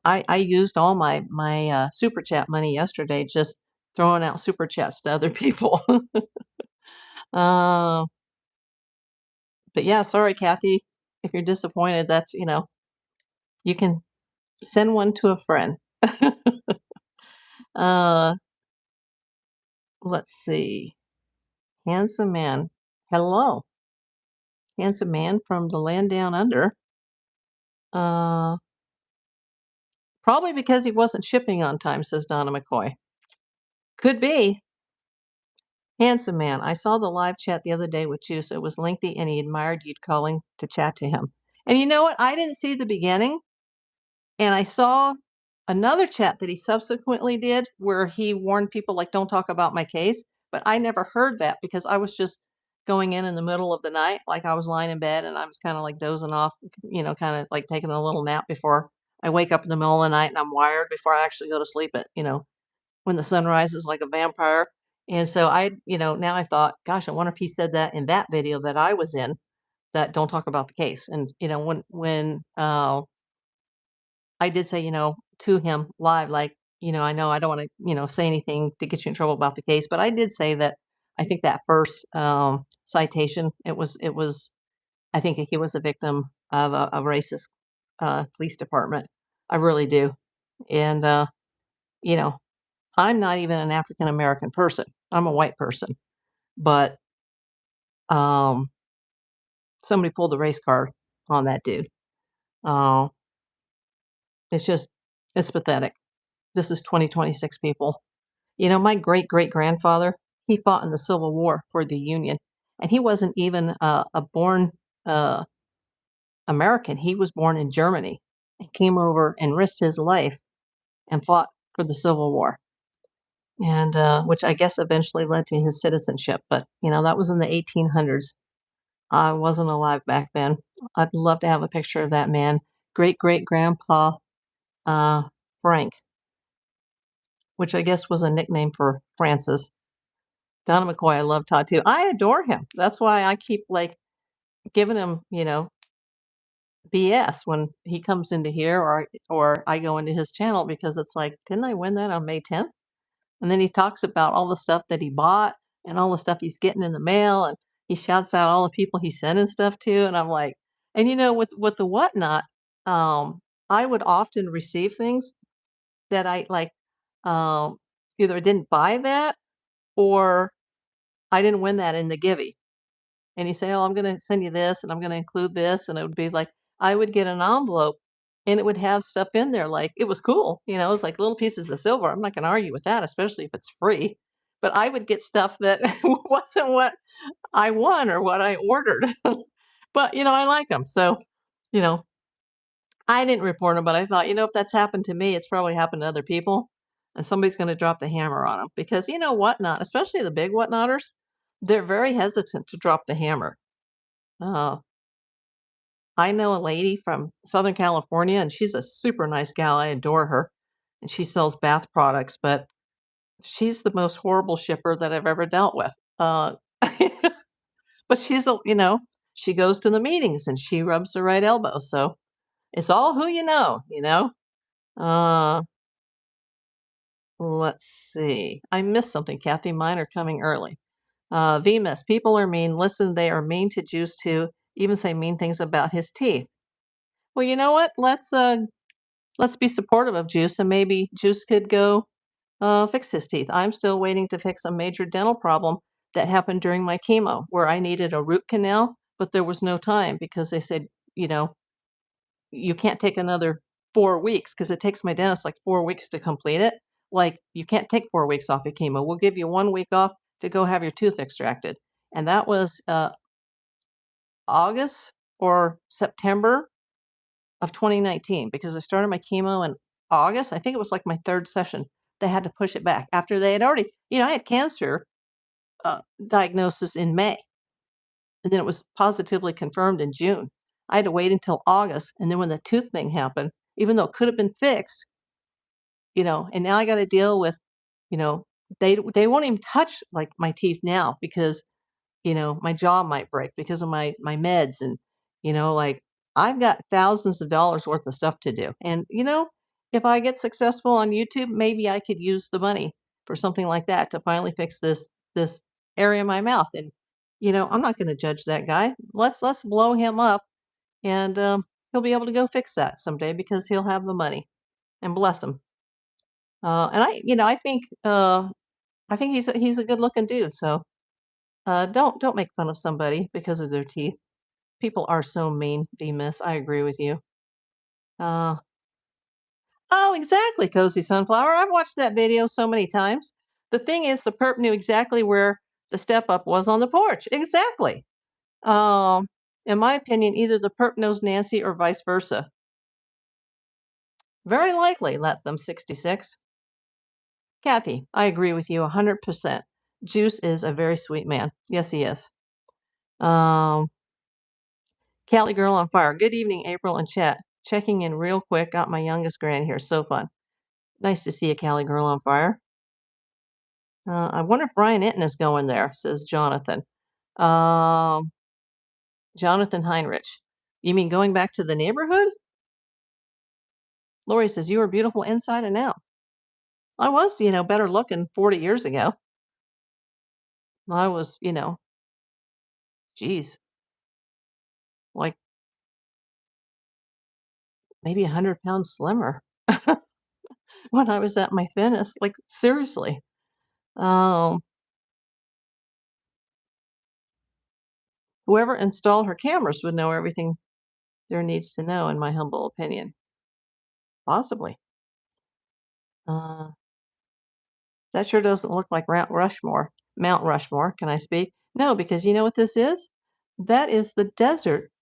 I used all my super chat money yesterday just throwing out super chats to other people. uh, but yeah, sorry, Kathy. If you're disappointed, that's, you can send one to a friend. uh, let's see. Handsome man. Hello. Handsome man from the land down under. Uh, Probably because he wasn't shipping on time, says Donna McCoy. Could be. Handsome man. I saw the live chat the other day with Juice. It was lengthy and he admired you calling to chat to him. And you know what? I didn't see the beginning. And I saw another chat that he subsequently did where he warned people, like, don't talk about my case. But I never heard that because I was just going in the middle of the night. Like I was lying in bed and I was kind of like dozing off, kind of like taking a little nap before I wake up in the middle of the night and I'm wired before I actually go to sleep at, when the sun rises like a vampire. And so now I thought, gosh, I wonder if he said that in that video that I was in, that don't talk about the case. And, when I did say, to him live, like, I know I don't want to, say anything to get you in trouble about the case, but I did say that I think that first citation, I think he was a victim of a racist police department. I really do. And, you know, I'm not even an African American person. I'm a white person, but um, somebody pulled the race card on that dude. Uh, it's pathetic. This is 2026, people. My great great grandfather, he fought in the Civil War for the Union, and he wasn't even a born uh, American. He was born in Germany and came over and risked his life and fought for the Civil War. And which I guess eventually led to his citizenship. But, that was in the 1800s. I wasn't alive back then. I'd love to have a picture of that man. Great great grandpa uh, Frank, which I guess was a nickname for Francis. Donna McCoy, I love Todd too. I adore him. That's why I keep like giving him, BS when he comes into here or I go into his channel because it's like, didn't I win that on May 10th? And then he talks about all the stuff that he bought and all the stuff he's getting in the mail, and he shouts out all the people he's sending stuff to, and I'm like, and with the whatnot, I would often receive things that I like, um, either I didn't buy that or I didn't win that in the Givey. And he'd say, "Oh, I'm gonna send you this, and I'm gonna include this," and it would be like I would get an envelope, and it would have stuff in there, like it was cool, it was like little pieces of silver. I'm not gonna argue with that, especially if it's free. But I would get stuff that wasn't what I won or what I ordered. But I like them, so you know I didn't report them, but I thought, if that's happened to me, it's probably happened to other people, and somebody's gonna drop the hammer on them because whatnot, especially the big whatnotters, they're very hesitant to drop the hammer. Uh, I know a lady from Southern California, and she's a super nice gal. I adore her, and she sells bath products, but she's the most horrible shipper that I've ever dealt with. But she goes to the meetings and she rubs the right elbow. So it's all who you know. Uh, let's see. I missed something, Kathy. Mine are coming early. VMIS, people are mean. Listen, they are mean to Juice too. Even say mean things about his teeth. Well, you know what? Let's be supportive of Juice, and maybe Juice could go fix his teeth. I'm still waiting to fix a major dental problem that happened during my chemo, where I needed a root canal, but there was no time because they said, you know, you can't take another 4 weeks because it takes my dentist like 4 weeks to complete it. Like, you can't take 4 weeks off of chemo. We'll give you 1 week off to go have your tooth extracted. And that was August or September of 2019 because I started my chemo in August. I think it was like my third session. They had to push it back after they had already, I had cancer diagnosis in May, and then it was positively confirmed in June. I had to wait until August, and then when the tooth thing happened, even though it could have been fixed, and now I got to deal with, you know, they won't even touch like my teeth now because my jaw might break because of my meds and, like I've got thousands of dollars worth of stuff to do. And, if I get successful on YouTube, maybe I could use the money for something like that to finally fix this area of my mouth. And, I'm not going to judge that guy. Let's blow him up and he'll be able to go fix that someday because he'll have the money and bless him. And I think he's a good looking dude. So don't make fun of somebody because of their teeth. People are so mean, VMIS. I agree with you. Uh, oh, exactly, Cozy Sunflower. I've watched that video so many times. The thing is, the perp knew exactly where the step up was on the porch. Exactly. Um, in my opinion, either the perp knows Nancy or vice versa. Very likely, let them 66. Kathy, I agree with you 100%. Juice is a very sweet man. Yes, he is. Cali Girl on Fire. Good evening, April and chat. Checking in real quick. Got my youngest grand here. So fun. Nice to see you, Cali Girl on Fire. I wonder if Brian Inton is going there, says Jonathan. Jonathan Heinrich. You mean going back to the neighborhood? Lori says, you were beautiful inside and out. I was, better looking 40 years ago. I was, geez, like maybe 100 pounds slimmer when I was at my thinnest. Like, seriously. Whoever installed her cameras would know everything there needs to know, in my humble opinion. Possibly. That sure doesn't look like Mount Rushmore. Mount Rushmore, can I speak? No, because you know what this is? That is the desert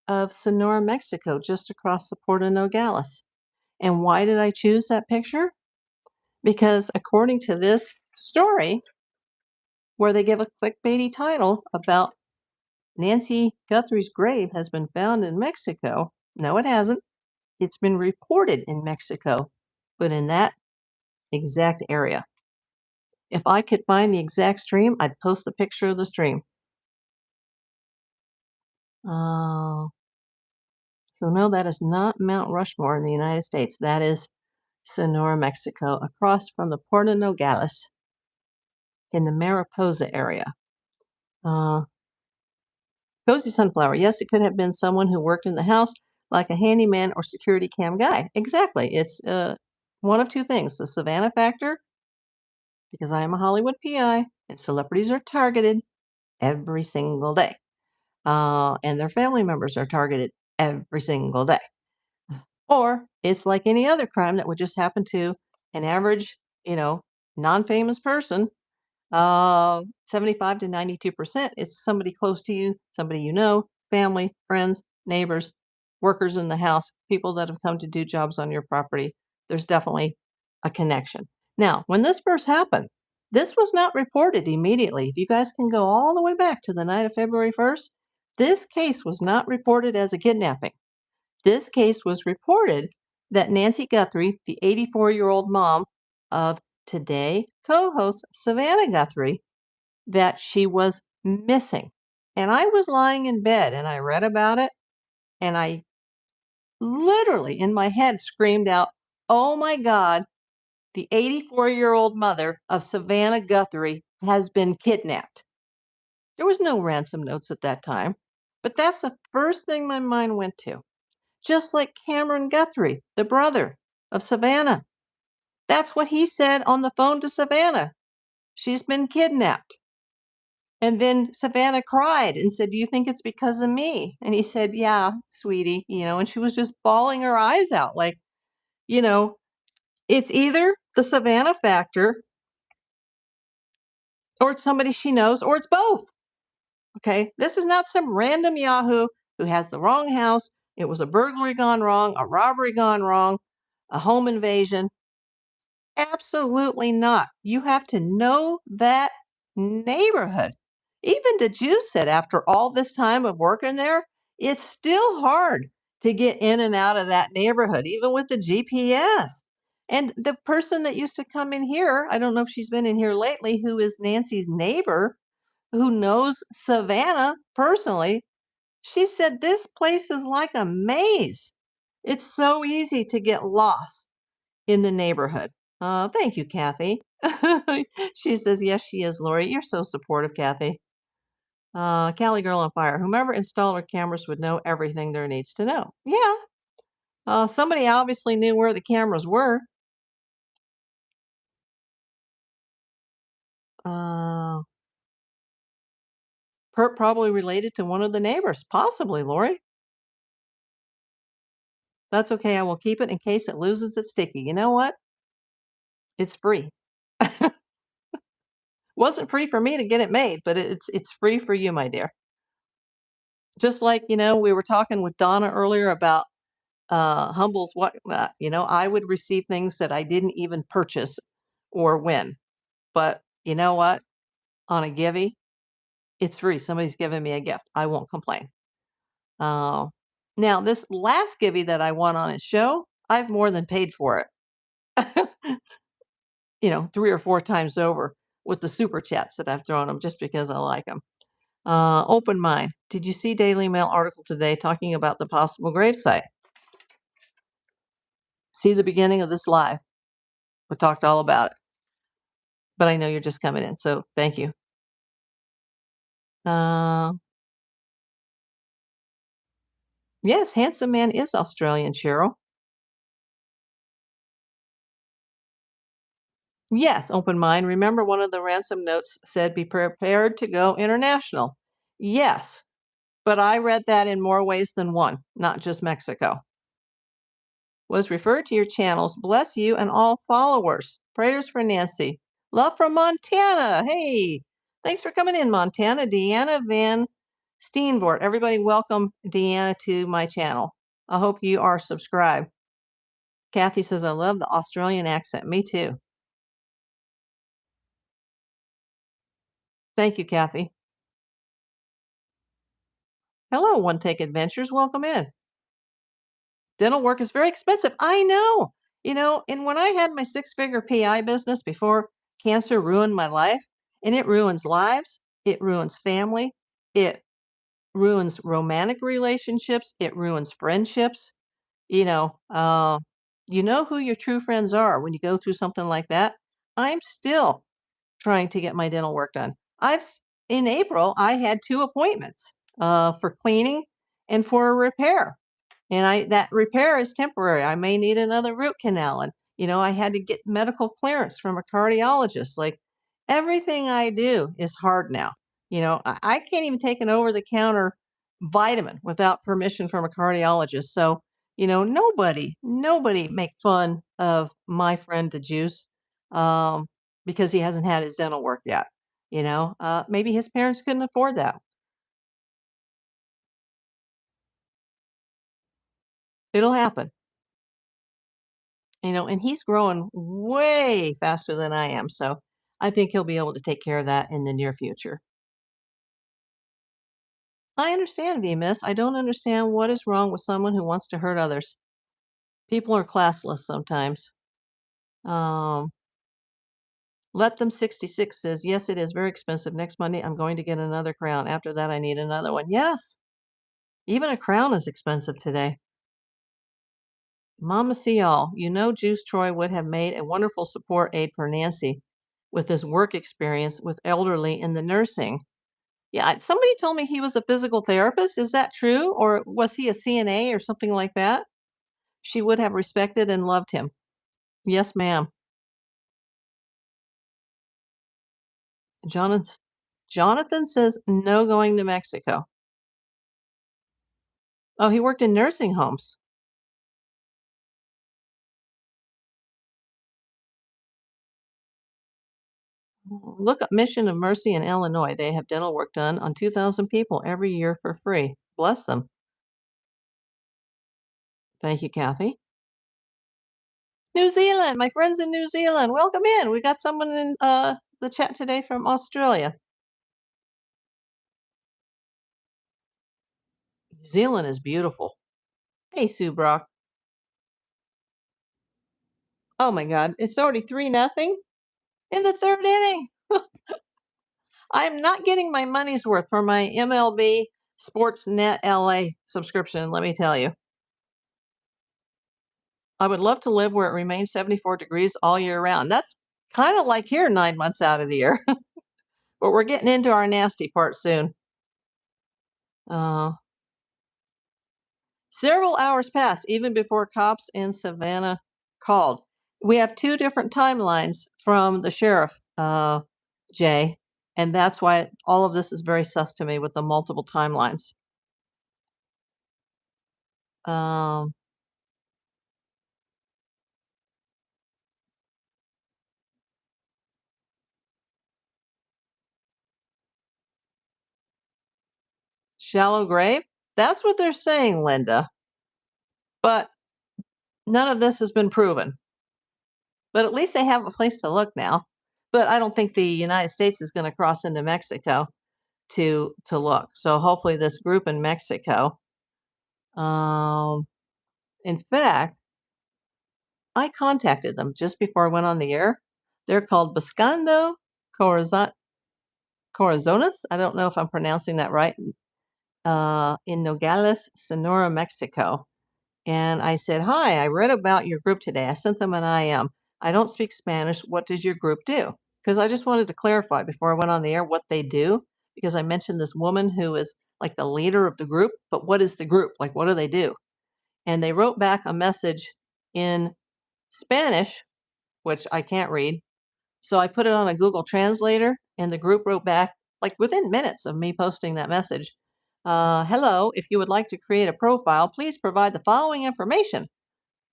of Sonora, Mexico, just across the Port of Nogales. And why did I choose that picture? Because according to this story, where they give a clickbaity title about Nancy Guthrie's grave has been found in Mexico. No, it hasn't. It's been reported in Mexico, but in that exact area. If I could find the exact stream, I'd post a picture of the stream. So no, that is not Mount Rushmore in the United States. That is Sonora, Mexico, across from the Puerto Nogales in the Mariposa area. Cozy Sunflower. Yes, it could have been someone who worked in the house, like a handyman or security cam guy. Exactly. It's one of two things: the Savannah factor, because I am a Hollywood PI, and celebrities are targeted every single day, and their family members are targeted every single day. Or it's like any other crime that would just happen to an average, non-famous person. 75 to 92%, it's somebody close to you, somebody you know, family, friends, neighbors, workers in the house, people that have come to do jobs on your property. There's definitely a connection. Now, when this first happened, this was not reported immediately. If you guys can go all the way back to the night of February 1st, this case was not reported as a kidnapping. This case was reported that Nancy Guthrie, the 84-year-old mom of Today co-host Savannah Guthrie, that she was missing. And I was lying in bed and I read about it, and I literally in my head screamed out, "Oh my God, the 84-year-old mother of Savannah Guthrie has been kidnapped." There was no ransom notes at that time, but that's the first thing my mind went to. Just like Cameron Guthrie, the brother of Savannah. That's what he said on the phone to Savannah. She's been kidnapped. And then Savannah cried and said, "Do you think it's because of me?" And he said, "Yeah, sweetie," and she was just bawling her eyes out like, it's either the Savannah factor or it's somebody she knows or it's both. Okay. This is not some random Yahoo who has the wrong house. It was a burglary gone wrong, a robbery gone wrong, a home invasion. Absolutely not. You have to know that neighborhood. Even the Jews said after all this time of working there, it's still hard to get in and out of that neighborhood, even with the GPS. And the person that used to come in here, I don't know if she's been in here lately, who is Nancy's neighbor, who knows Savannah personally, she said this place is like a maze. It's so easy to get lost in the neighborhood. Thank you, Kathy. She says, yes, she is, Lori. You're so supportive, Kathy. Cali Girl on Fire. Whomever installed our cameras would know everything there needs to know. Yeah. Somebody obviously knew where the cameras were. Probably related to one of the neighbors. Possibly, Lori. That's okay. I will keep it in case it loses its sticky. You know what? It's free. Wasn't free for me to get it made, but it's free for you, my dear. Just like, we were talking with Donna earlier about Humble's whatnot. I would receive things that I didn't even purchase or win. But you know what? On a Givey, it's free. Somebody's giving me a gift. I won't complain. Now, this last Givey that I won on his show, I've more than paid for it. 3 or 4 times over with the super chats that I've thrown them just because I like them. Open mind. Did you see Daily Mail article today talking about the possible gravesite? See the beginning of this live. We talked all about it. But I know you're just coming in, so thank you. Yes, handsome man is Australian, Cheryl. Yes, open mind. Remember, one of the ransom notes said, be prepared to go international. Yes, but I read that in more ways than one, not just Mexico. Was referred to your channels. Bless you and all followers. Prayers for Nancy. Love from Montana. Hey, thanks for coming in, Montana. Deanna Van Steenvoort. Everybody welcome Deanna to my channel. I hope you are subscribed. Kathy says, I love the Australian accent. Me too. Thank you, Kathy. Hello, One Take Adventures. Welcome in. Dental work is very expensive. I know. And when I had my 6-figure PI business before cancer ruined my life, and it ruins lives, it ruins family, it ruins romantic relationships, it ruins friendships. You know who your true friends are when you go through something like that. I'm still trying to get my dental work done. In April, I had 2 appointments, for cleaning and for a repair. And that repair is temporary. I may need another root canal. And, I had to get medical clearance from a cardiologist. Like, everything I do is hard now. I can't even take an over the counter vitamin without permission from a cardiologist. So, nobody make fun of my friend the juice, um, because he hasn't had his dental work yet. Maybe his parents couldn't afford that. It'll happen. And he's growing way faster than I am, so I think he'll be able to take care of that in the near future. I understand, VMS. I don't understand what is wrong with someone who wants to hurt others. People are classless sometimes. Um, Let them 66 says, yes, it is very expensive. Next Monday, I'm going to get another crown. After that, I need another one. Yes, even a crown is expensive today. Mama see all. Juice Troy would have made a wonderful support aide for Nancy with his work experience with elderly in the nursing. Yeah, somebody told me he was a physical therapist. Is that true? Or was he a CNA or something like that? She would have respected and loved him. Yes, ma'am. Jonathan, Jonathan says no going to Mexico. Oh, he worked in nursing homes. Look up Mission of Mercy in Illinois. They have dental work done on 2,000 people every year for free. Bless them. Thank you, Kathy. New Zealand, my friends in New Zealand, welcome in. We got someone in the chat today from Australia. New Zealand is beautiful. Hey, Sue Brock. Oh my God, it's already 3-0 in the third inning. I'm not getting my money's worth for my MLB Sportsnet LA subscription, let me tell you. I would love to live where it remains 74 degrees all year round. That's kind of like here 9 months out of the year. But we're getting into our nasty part soon. Several hours passed even before cops in Savannah called. We have 2 different timelines from the sheriff, Jay, and that's why all of this is very sus to me with the multiple timelines. Um, Shallow grave? That's what they're saying, Linda. But none of this has been proven. But at least they have a place to look now. But I don't think the United States is going to cross into Mexico to look. So hopefully this group in Mexico. In fact, I contacted them just before I went on the air. They're called Buscando Corazones. I don't know if I'm pronouncing that right. In Nogales, Sonora, Mexico. And I said, hi, I read about your group today. I sent them an IM. I don't speak Spanish. What does your group do? Because I just wanted to clarify before I went on the air what they do. Because I mentioned this woman who is like the leader of the group. But what is the group? Like, what do they do? And they wrote back a message in Spanish, which I can't read. So I put it on a Google Translator, and the group wrote back like within minutes of me posting that message. Hello, if you would like to create a profile, please provide the following information: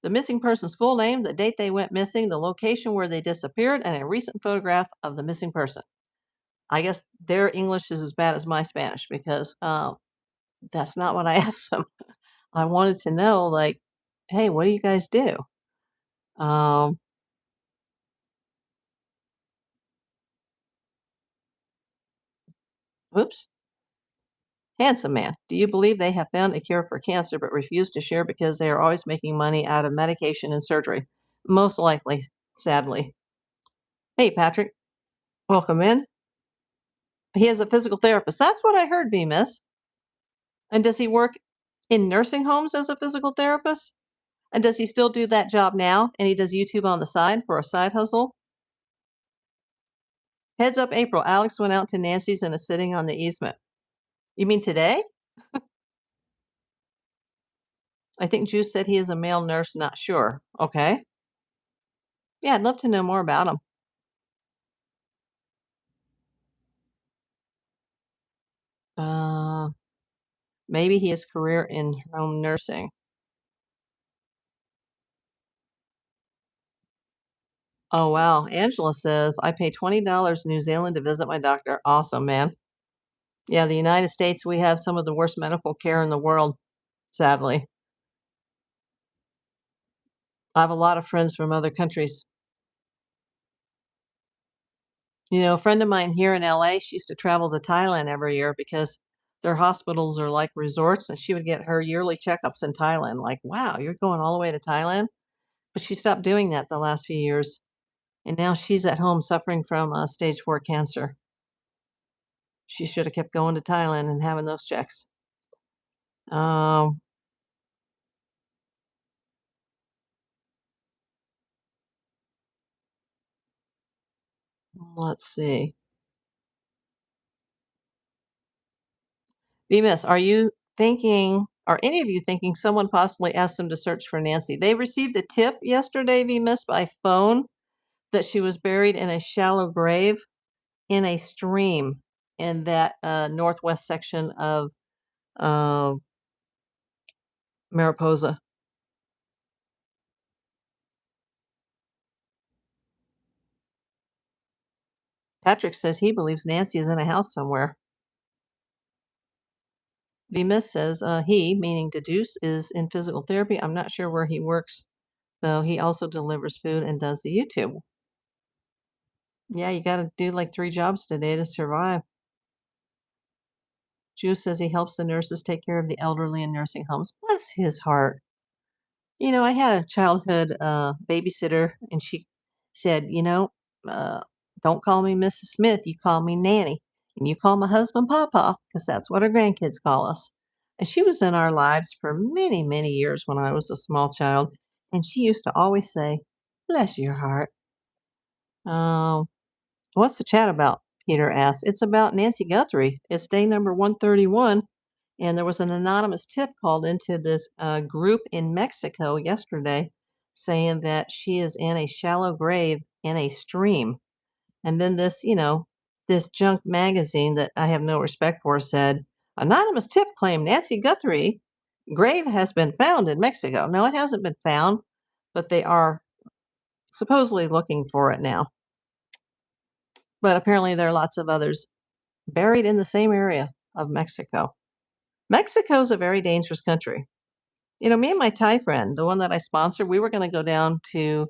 the missing person's full name, the date they went missing, the location where they disappeared, and a recent photograph of the missing person. I guess their English is as bad as my Spanish because that's not what I asked them. I wanted to know, like, hey, what do you guys do? Oops. Handsome man, do you believe they have found a cure for cancer but refuse to share because they are always making money out of medication and surgery? Most likely, sadly. Hey, Patrick, welcome in. He is a physical therapist. That's what I heard, VMIS. And does he work in nursing homes as a physical therapist? And does he still do that job now? And he does YouTube on the side for a side hustle? Heads up, April. Alex went out to Nancy's and is sitting on the easement. You mean today? I think Juice said he is a male nurse, not sure. Okay. Yeah, I'd love to know more about him. Maybe he has career in home nursing. Oh, wow. Angela says, I pay $20 New Zealand to visit my doctor. Awesome, man. Yeah, the United States, we have some of the worst medical care in the world, sadly. I have a lot of friends from other countries. You know, a friend of mine here in LA, she used to travel to Thailand every year because their hospitals are like resorts, and she would get her yearly checkups in Thailand. Like, wow, you're going all the way to Thailand? But she stopped doing that the last few years. And now she's at home suffering from stage 4 cancer. She should have kept going to Thailand and having those checks. Um, let's see. Miss, are you thinking, are any of you thinking someone possibly asked them to search for Nancy? They received a tip yesterday, Miss, by phone that she was buried in a shallow grave in a stream in that northwest section of uh, Mariposa. Patrick says he believes Nancy is in a house somewhere. Miss says he, meaning Deduce, is in physical therapy. I'm not sure where he works, though. He also delivers food and does the YouTube. Yeah, you got to do like 3 jobs today to survive. Juice says he helps the nurses take care of the elderly in nursing homes. Bless his heart. You know, I had a childhood babysitter, and she said, uh, don't call me Mrs. Smith. You call me Nanny. And you call my husband Papa, because that's what our grandkids call us. And she was in our lives for many, many years when I was a small child. And she used to always say, bless your heart. What's the chat about? Peter asks. It's about Nancy Guthrie. It's day number 131. And there was an anonymous tip called into this group in Mexico yesterday saying that she is in a shallow grave in a stream. And then this junk magazine that I have no respect for said, anonymous tip claimed Nancy Guthrie grave has been found in Mexico. No, it hasn't been found, but they are supposedly looking for it now. But apparently there are lots of others buried in the same area of Mexico. Mexico's a very dangerous country. You know, me and my Thai friend, the one that I sponsored, we were going to go down to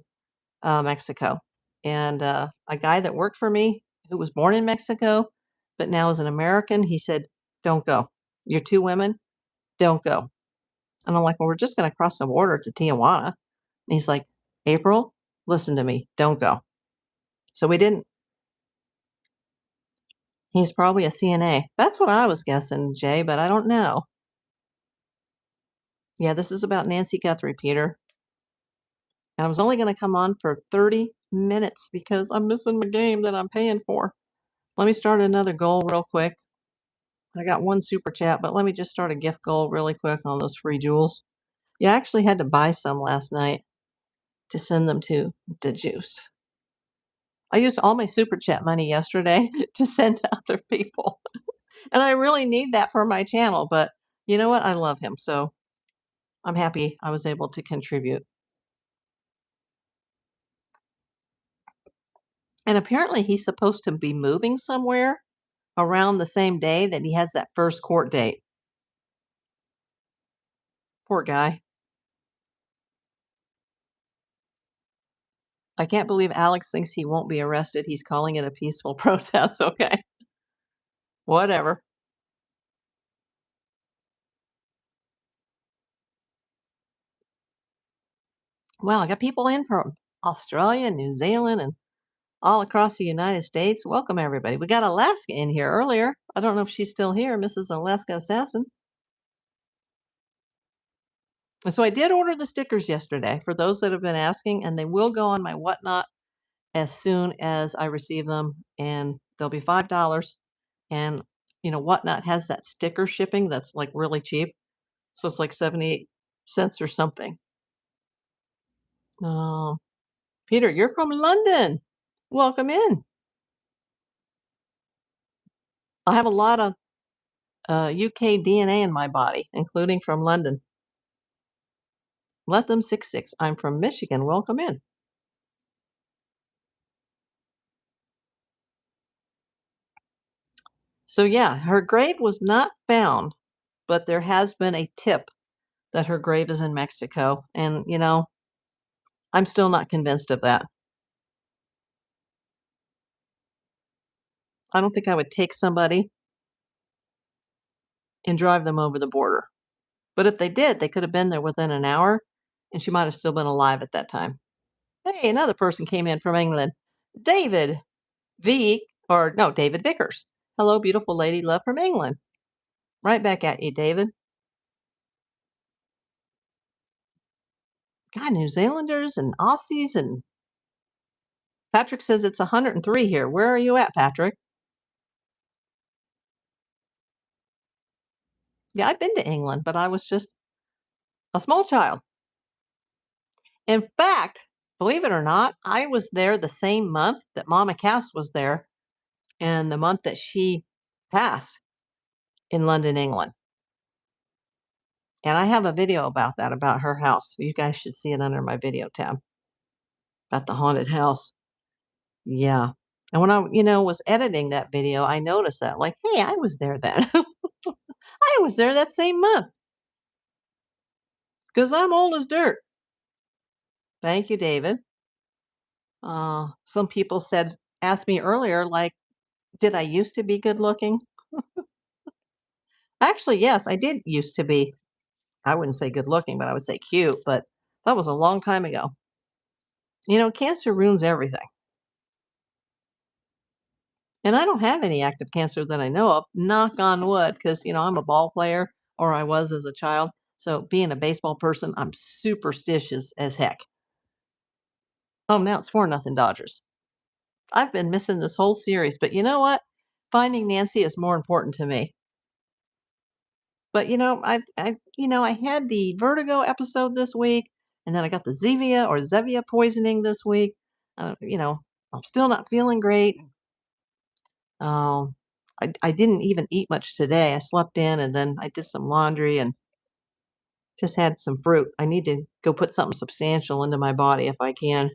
Mexico. And a guy that worked for me who was born in Mexico, but now is an American, he said, don't go. You're 2 women, don't go. And I'm like, well, we're just going to cross the border to Tijuana. And he's like, April, listen to me, don't go. So we didn't. He's probably a CNA. That's what I was guessing, Jay, but I don't know. Yeah, this is about Nancy Guthrie, Peter. And I was only going to come on for 30 minutes because I'm missing my game that I'm paying for. Let me start another goal real quick. I got 1 super chat, but let me just start a gift goal really quick on those free jewels. Yeah, I actually had to buy some last night to send them to the juice. I used all my super chat money yesterday to send to other people. And I really need that for my channel, but you know what? I love him, so I'm happy I was able to contribute. And apparently he's supposed to be moving somewhere around the same day that he has that first court date. Poor guy. I can't believe Alex thinks he won't be arrested. He's calling it a peaceful protest. Okay. Whatever. Well, I got people in from Australia, New Zealand, and all across the United States. Welcome, everybody. We got Alaska in here earlier. I don't know if she's still here, Mrs. Alaska Assassin. And so I did order the stickers yesterday for those that have been asking, and they will go on my Whatnot as soon as I receive them, and they'll be $5. And Whatnot has that sticker shipping that's like really cheap, so it's like 78 cents or something. Oh, Peter, you're from London. Welcome in. I have a lot of UK DNA in my body, including from London. Let them 66. I'm from Michigan. Welcome in. So yeah, her grave was not found, but there has been a tip that her grave is in Mexico, and I'm still not convinced of that. I don't think I would take somebody and drive them over the border. But if they did, they could have been there within an hour, and she might have still been alive at that time. Hey, another person came in from England. David David Vickers. Hello, beautiful lady, love from England. Right back at you, David. God, New Zealanders and Aussies, and Patrick says it's 103 here. Where are you at, Patrick? Yeah, I've been to England, but I was just a small child. In fact, believe it or not, I was there the same month that Mama Cass was there, and the month that she passed in London, England. And I have a video about that, about her house. You guys should see it under my video tab about the haunted house. Yeah. And when I was editing that video, I noticed that, like, hey, I was there then. I was there that same month because I'm old as dirt. Thank you, David. Some people asked me earlier, like, did I used to be good looking? Actually, yes, I did used to be. I wouldn't say good looking, but I would say cute, but that was a long time ago. Cancer ruins everything. And I don't have any active cancer that I know of, knock on wood, because, I'm a ball player, or I was as a child. So being a baseball person, I'm superstitious as heck. Oh, now it's 4-0 Dodgers. I've been missing this whole series, but you know what? Finding Nancy is more important to me. But I had the vertigo episode this week, and then I got the Zevia poisoning this week. I'm still not feeling great. I didn't even eat much today. I slept in, and then I did some laundry and just had some fruit. I need to go put something substantial into my body if I can.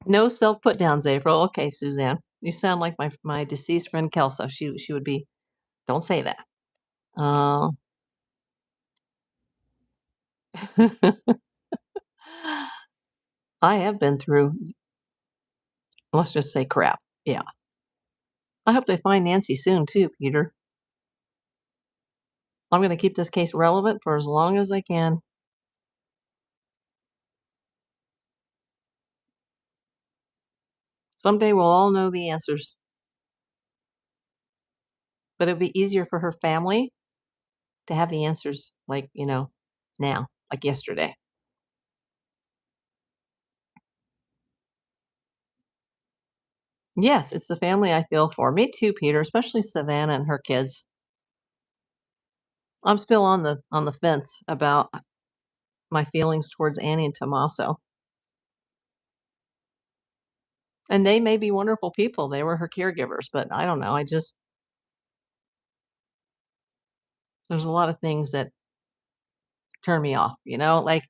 No self put downs, April. Okay, Suzanne. You sound like my deceased friend Kelsa. She would be. Don't say that. I have been through, let's just say, crap. Yeah. I hope they find Nancy soon too, Peter. I'm going to keep this case relevant for as long as I can. Someday we'll all know the answers. But it would be easier for her family to have the answers, like, now, like yesterday. Yes, it's the family I feel for. Me too, Peter, especially Savannah and her kids. I'm still on the fence about my feelings towards Annie and Tommaso. And they may be wonderful people. They were her caregivers, but I don't know. There's a lot of things that turn me off, like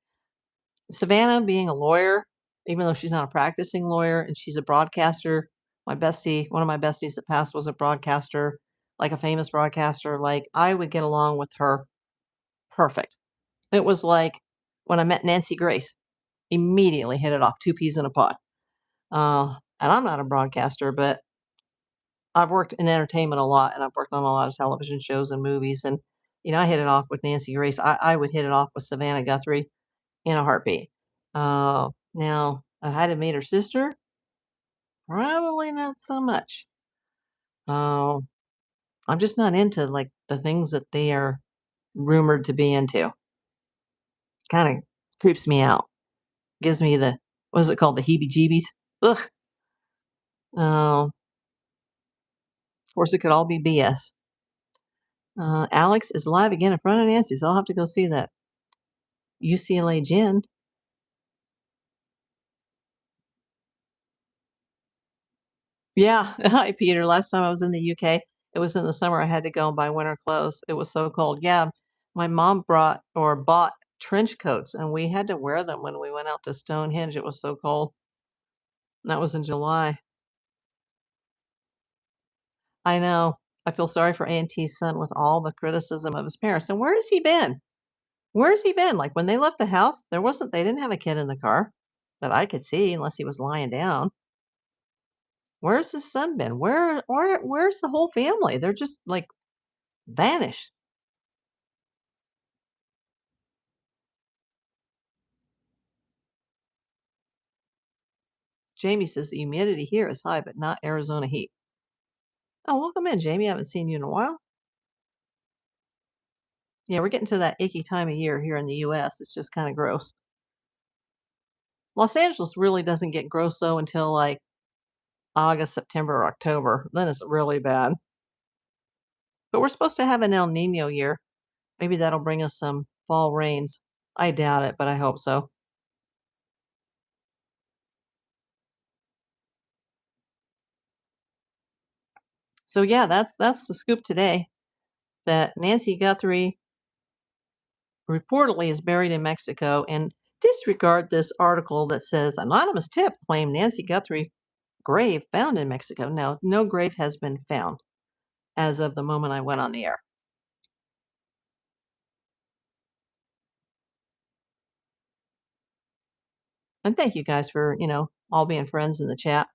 Savannah being a lawyer, even though she's not a practicing lawyer and she's a broadcaster. One of my besties that passed was a broadcaster, like a famous broadcaster. Like, I would get along with her perfect. It was like when I met Nancy Grace, immediately hit it off, two peas in a pod. And I'm not a broadcaster, but I've worked in entertainment a lot, and I've worked on a lot of television shows and movies. And, I hit it off with Nancy Grace. I would hit it off with Savannah Guthrie in a heartbeat. Now, I had to meet her sister. Probably not so much. Uh, I'm just not into, like, the things that they are rumored to be into. kind of creeps me out. Gives me the, what is it called? The heebie-jeebies. Ugh. Of course, it could all be BS. Alex is live again in front of Nancy, so I'll have to go see that. UCLA Gin. Yeah. Hi, Peter. Last time I was in the UK, it was in the summer. I had to go and buy winter clothes. It was so cold. Yeah. My mom bought trench coats, and we had to wear them when we went out to Stonehenge. It was so cold. That was in July. I know. I feel sorry for A&T's son with all the criticism of his parents. And where has he been? Where has he been? Like, when they left the house, they didn't have a kid in the car that I could see unless he was lying down. Where's his son been? Where's the whole family? They're just like vanished. Jamie says the humidity here is high, but not Arizona heat. Oh, welcome in, Jamie. I haven't seen you in a while. Yeah, we're getting to that icky time of year here in the US. It's just kind of gross. Los Angeles really doesn't get gross though until like August, September, or October. Then it's really bad. But we're supposed to have an El Nino year. Maybe that'll bring us some fall rains. I doubt it, but I hope so. So yeah, that's the scoop today. That Nancy Guthrie reportedly is buried in Mexico, and disregard this article that says anonymous tip claimed Nancy Guthrie grave found in Mexico. Now, no grave has been found as of the moment I went on the air. And thank you guys for, all being friends in the chat.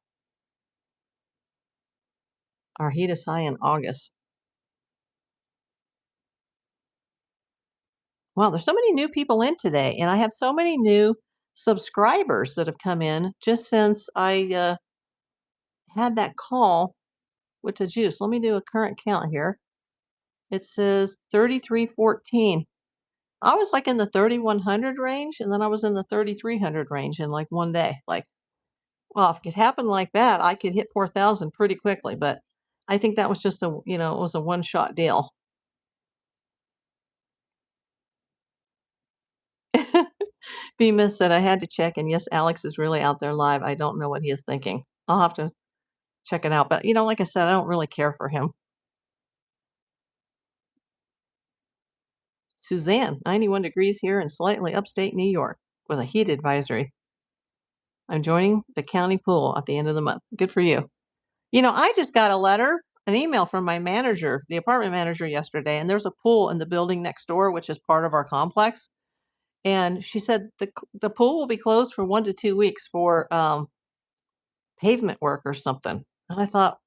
Our heat is high in August. Wow, there's so many new people in today, and I have so many new subscribers that have come in just since I had that call with the juice. Let me do a current count here. It says 3314. I was like in the 3100 range, and then I was in the 3300 range in like one day. Like, well, if it could happen like that, I could hit 4,000 pretty quickly. But I think that was just it was a one-shot deal. Bemis said I had to check, and yes, Alex is really out there live. I don't know what he is thinking. I'll have to check it out. But like I said, I don't really care for him. Suzanne, 91 degrees here in slightly upstate New York with a heat advisory. I'm joining the county pool at the end of the month. Good for you. I just got an email from my manager, the apartment manager yesterday, and there's a pool in the building next door, which is part of our complex. And she said the pool will be closed for 1 to 2 weeks for pavement work or something. And I thought,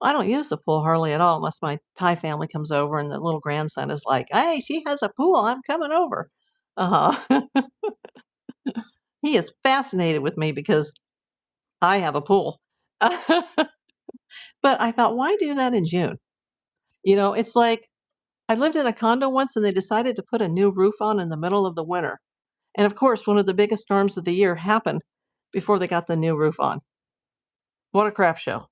I don't use the pool hardly at all unless my Thai family comes over and the little grandson is like, hey, she has a pool. I'm coming over. Uh-huh. He is fascinated with me because I have a pool. But I thought, why do that in June? It's like I lived in a condo once and they decided to put a new roof on in the middle of the winter. And of course, one of the biggest storms of the year happened before they got the new roof on. What a crap show.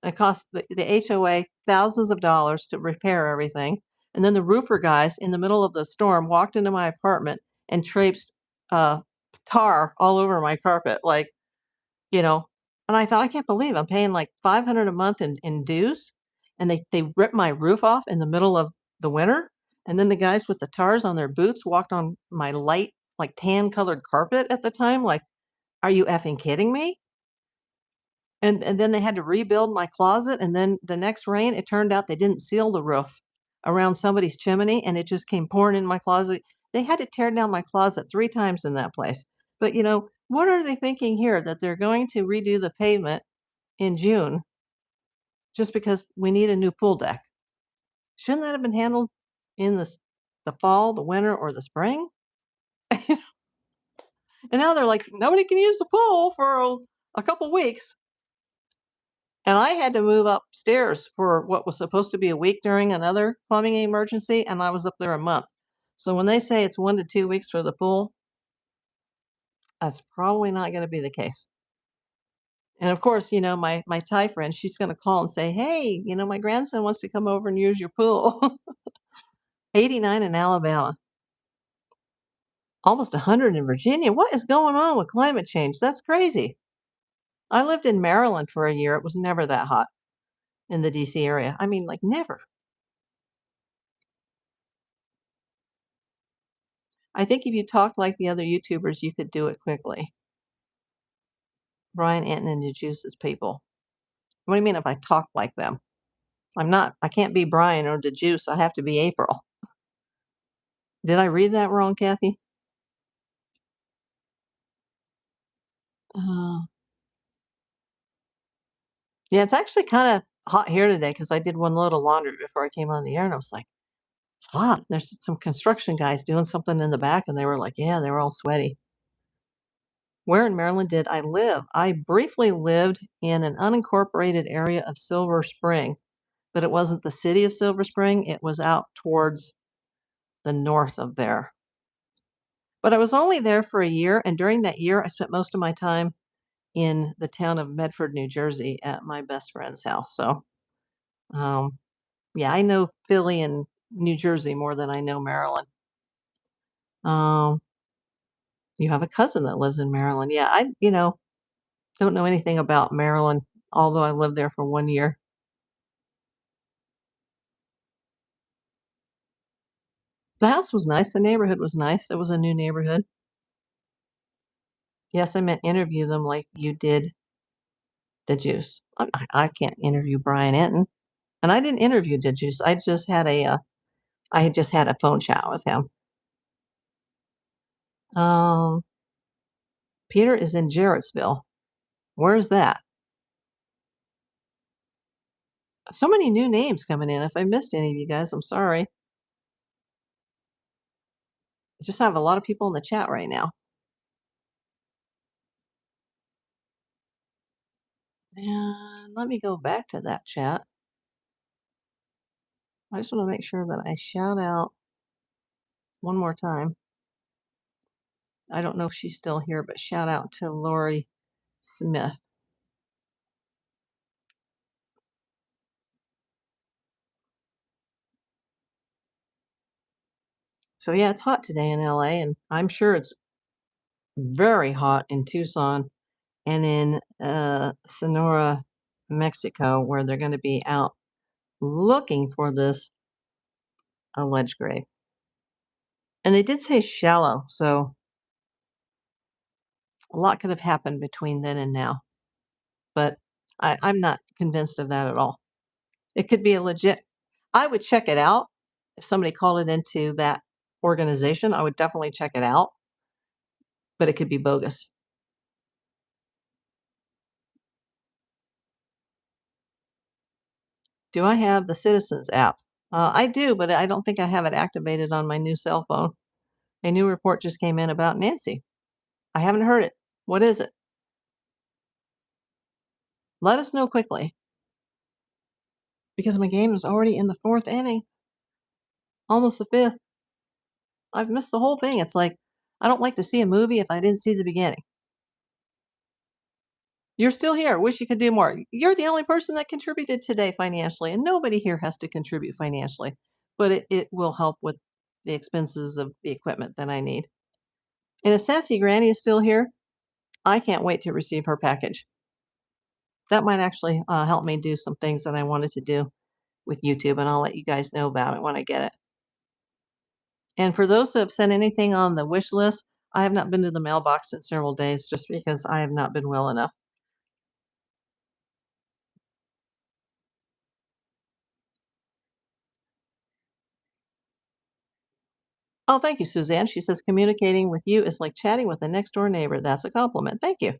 It cost the HOA thousands of dollars to repair everything. And then the roofer guys in the middle of the storm walked into my apartment and traipsed tar all over my carpet. Like, and I thought, I can't believe I'm paying like $500 a month in dues. And they ripped my roof off in the middle of the winter. And then the guys with the tars on their boots walked on my light, like tan colored carpet at the time. Like, are you effing kidding me? And then they had to rebuild my closet, and then the next rain, it turned out they didn't seal the roof around somebody's chimney, and it just came pouring in my closet. They had to tear down my closet 3 times in that place. But, what are they thinking here? That they're going to redo the pavement in June just because we need a new pool deck? Shouldn't that have been handled in the fall, the winter, or the spring? And now they're like, nobody can use the pool for a couple weeks. And I had to move upstairs for what was supposed to be a week during another plumbing emergency, and I was up there a month. So when they say it's 1 to 2 weeks for the pool, that's probably not gonna be the case. And of course, my Thai friend, she's gonna call and say, "Hey, my grandson wants to come over and use your pool." 89 in Alabama, almost 100 in Virginia. What is going on with climate change? That's crazy. I lived in Maryland for a year. It was never that hot in the DC area. I mean, like, never. I think if you talked like the other YouTubers, you could do it quickly. Brian, Anton, and the Juice's people. What do you mean if I talk like them? I can't be Brian or the Juice. I have to be April. Did I read that wrong, Kathy? Uh, yeah, it's actually kind of hot here today because I did one load of laundry before I came on the air, and I was like, it's hot. There's some construction guys doing something in the back, and they were like, yeah, they were all sweaty. Where in Maryland did I live? I briefly lived in an unincorporated area of Silver Spring, but it wasn't the city of Silver Spring. It was out towards the north of there. But I was only there for a year, and during that year, I spent most of my time in the town of Medford, New Jersey, at my best friend's house. So, um, yeah, I know Philly and New Jersey more than I know Maryland. Um, you have a cousin that lives in Maryland. Yeah, don't know anything about Maryland, although I lived there for 1 year. The house was nice. The neighborhood was nice. It was a new neighborhood. Yes, I meant interview them like you did the Juice. I can't interview Brian Enton, and I didn't interview the Juice. I had just had a phone chat with him. Um, Peter is in Jarrettsville. Where's that? So many new names coming in. If I missed any of you guys, I'm sorry. I just have a lot of people in the chat right now. And let me go back to that chat. I just want to make sure that I shout out one more time. I don't know if she's still here, but shout out to Lori Smith. So yeah, it's hot today in LA, and I'm sure it's very hot in Tucson and in Sonora, Mexico, where they're going to be out looking for this alleged grave. And they did say shallow, so a lot could have happened between then and now. But I'm not convinced of that at all. It could be a legit. I would check it out if somebody called it into that organization. I would definitely check it out, but it could be bogus. Do I have the Citizens app? I do, but I don't think I have it activated on my new cell phone. A new report just came in about Nancy. I haven't heard it. What is it? Let us know quickly. Because my game is already in the 4th inning, almost the 5th. I've missed the whole thing. It's like, I don't like to see a movie if I didn't see the beginning. You're still here. Wish you could do more. You're the only person that contributed today financially, and nobody here has to contribute financially, but it will help with the expenses of the equipment that I need. And if Sassy Granny is still here, I can't wait to receive her package. That might actually help me do some things that I wanted to do with YouTube, and I'll let you guys know about it when I get it. And for those who have sent anything on the wish list, I have not been to the mailbox in several days just because I have not been well enough. Oh, thank you, Suzanne. She says communicating with you is like chatting with a next door neighbor. That's a compliment. Thank you.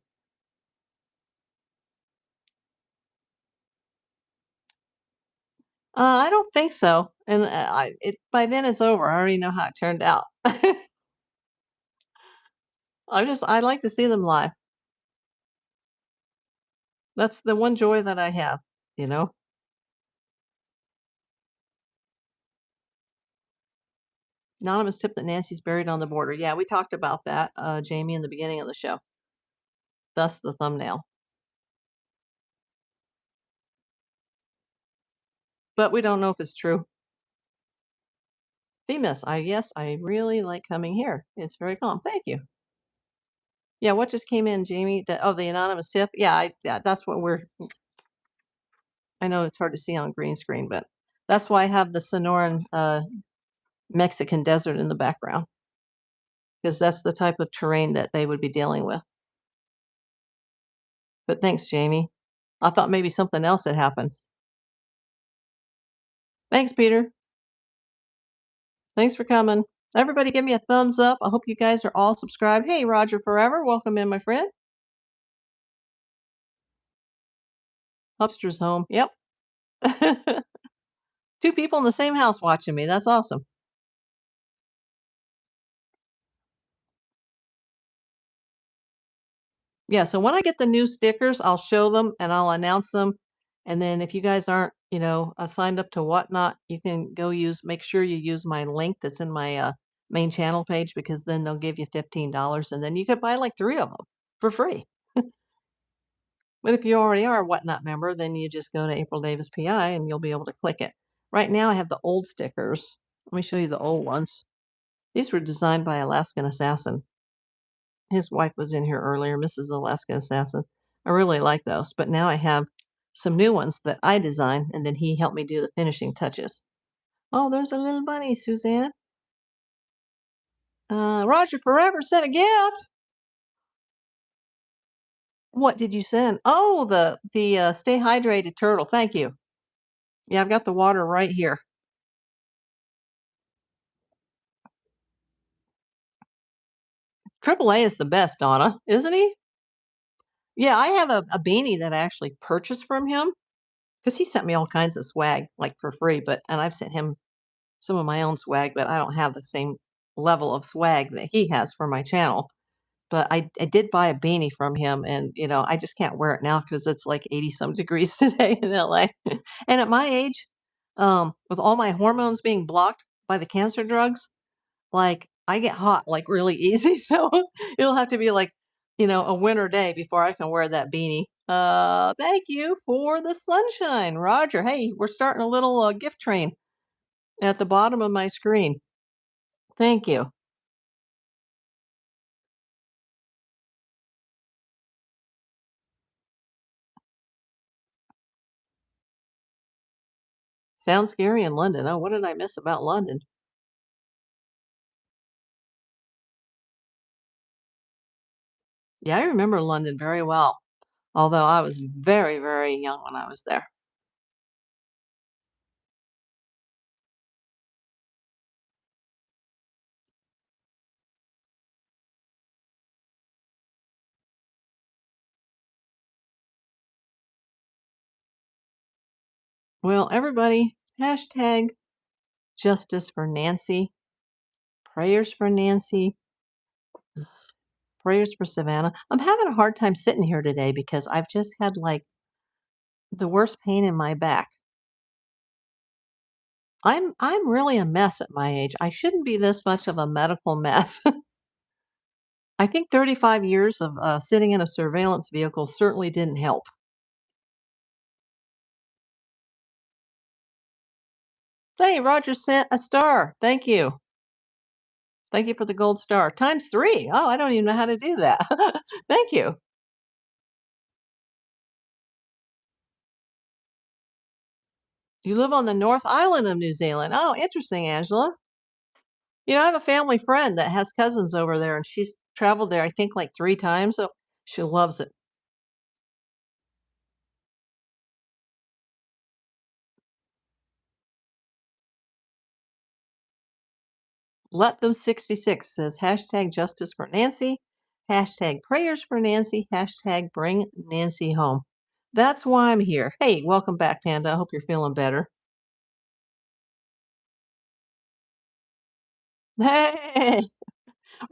I don't think so. And by then it's over. I already know how it turned out. I like to see them live. That's the one joy that I have, you know? Anonymous tip that Nancy's buried on the border. Yeah, we talked about that, Jamie, in the beginning of the show. Thus the thumbnail. But we don't know if it's true. Themis, yes, I really like coming here. It's very calm. Thank you. Yeah, what just came in, Jamie? The anonymous tip. Yeah, that's what I know it's hard to see on green screen, but that's why I have the Sonoran Mexican desert in the background, because that's the type of terrain that they would be dealing with. But thanks, Jamie. I thought maybe something else had happened. Thanks, Peter. Thanks for coming. Everybody give me a thumbs up. I hope you guys are all subscribed. Hey, Roger Forever. Welcome in, my friend. Hupster's home. Yep. 2 people in the same house watching me. That's awesome. Yeah, so when I get the new stickers, I'll show them and I'll announce them. And then if you guys aren't, signed up to Whatnot, you can go make sure you use my link that's in my main channel page, because then they'll give you $15 and then you could buy like 3 of them for free. But if you already are a Whatnot member, then you just go to April Davis PI and you'll be able to click it. Right now I have the old stickers. Let me show you the old ones. These were designed by Alaskan Assassin. His wife was in here earlier, Mrs. Alaskan Assassin. I really like those, but now I have some new ones that I designed, and then he helped me do the finishing touches. Oh, there's a little bunny, Suzanne. Roger Forever sent a gift. What did you send? Oh, the Stay Hydrated turtle. Thank you. Yeah, I've got the water right here. AAA is the best, Donna, isn't he? Yeah, I have a beanie that I actually purchased from him, because he sent me all kinds of swag, like for free, and I've sent him some of my own swag, but I don't have the same level of swag that he has for my channel. But I did buy a beanie from him, and I just can't wear it now because it's like 80 some degrees today in LA. And at my age, with all my hormones being blocked by the cancer drugs, like I get hot like really easy. So it'll have to be like, a winter day before I can wear that beanie. Thank you for the sunshine, Roger. Hey, we're starting a little gift train at the bottom of my screen. Thank you. Sounds scary in London. Oh, what did I miss about London? Yeah, I remember London very well, although I was very, very young when I was there. Well, everybody, hashtag justice for Nancy, prayers for Nancy, prayers for Savannah. I'm having a hard time sitting here today because I've just had like the worst pain in my back. I'm really a mess at my age. I shouldn't be this much of a medical mess. I think 35 years of sitting in a surveillance vehicle certainly didn't help. Hey, Roger sent a star. Thank you. Thank you for the gold star. Times 3. Oh, I don't even know how to do that. Thank you. You live on the North Island of New Zealand. Oh, interesting, Angela. I have a family friend that has cousins over there, and she's traveled there, I think, like 3 times. So she loves it. Let them 66 says hashtag justice for Nancy, hashtag prayers for Nancy, hashtag bring Nancy home. That's why I'm here. Hey, welcome back, Panda. I hope you're feeling better. Hey,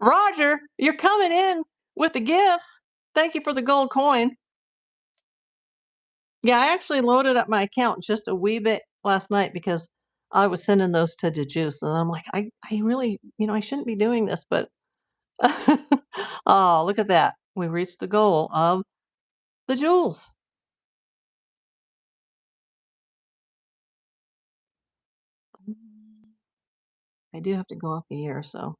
Roger, you're coming in with the gifts. Thank you for the gold coin. Yeah, I actually loaded up my account just a wee bit last night because I was sending those to Juice, and I'm like, I really, I shouldn't be doing this, but oh, look at that. We reached the goal of the jewels. I do have to go off the air, so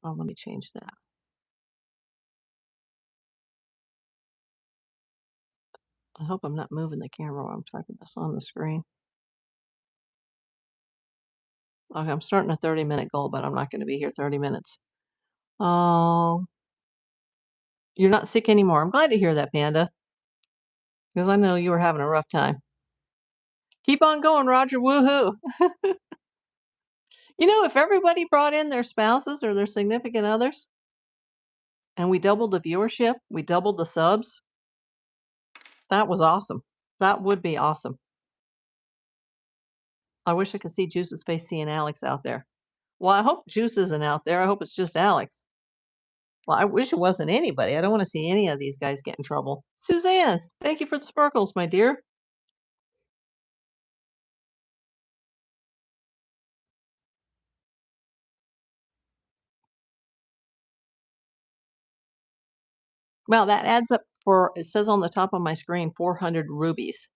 let me change that. I hope I'm not moving the camera while I'm typing this on the screen. Okay, I'm starting a 30-minute goal, but I'm not going to be here 30 minutes. Oh, you're not sick anymore. I'm glad to hear that, Panda, because I know you were having a rough time. Keep on going, Roger. Woohoo. If everybody brought in their spouses or their significant others and we doubled the viewership, we doubled the subs, that was awesome. That would be awesome. I wish I could see Juice's face seeing Alex out there. Well, I hope Juice isn't out there. I hope it's just Alex. Well, I wish it wasn't anybody. I don't want to see any of these guys get in trouble. Suzanne, thank you for the sparkles, my dear. Well, that adds up it says on the top of my screen, 400 rubies.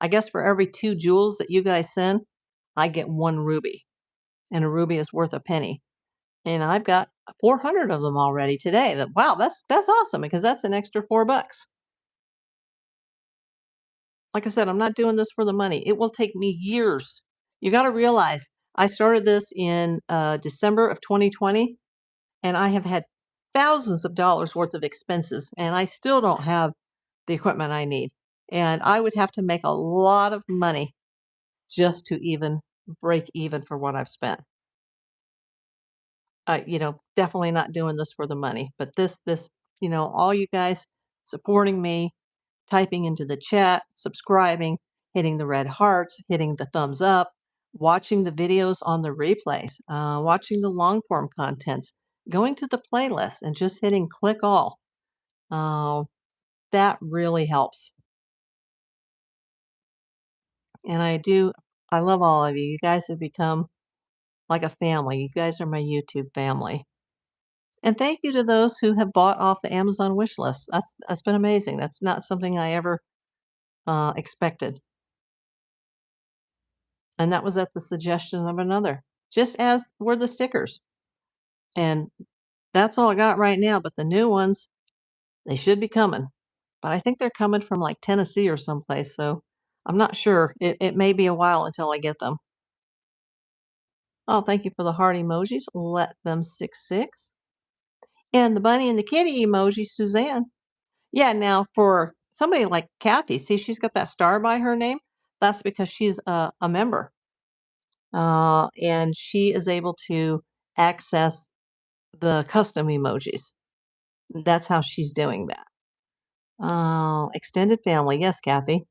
I guess for every 2 jewels that you guys send, I get 1 ruby. And a ruby is worth a penny. And I've got 400 of them already today. Wow, that's awesome because that's an extra $4. Like I said, I'm not doing this for the money. It will take me years. You got to realize I started this in December of 2020, and I have had thousands of dollars worth of expenses, and I still don't have the equipment I need. And I would have to make a lot of money just to even break even for what I've spent. Definitely not doing this for the money, but this, all you guys supporting me, typing into the chat, subscribing, hitting the red hearts, hitting the thumbs up, watching the videos on the replays, watching the long form contents, going to the playlist and just hitting click all. That really helps. And I love all of you. You guys have become like a family. You guys are my YouTube family. And thank you to those who have bought off the Amazon wish list. That's been amazing. That's not something I ever expected. And that was at the suggestion of another, just as were the stickers. And that's all I got right now. But the new ones, they should be coming. But I think they're coming from like Tennessee or someplace. So I'm not sure. It may be a while until I get them. Oh, thank you for the heart emojis. Let them 666. And the bunny and the kitty emoji, Suzanne. Yeah, now for somebody like Kathy, see, she's got that star by her name. That's because she's a member. And she is able to access the custom emojis. That's how she's doing that. Extended family. Yes, Kathy.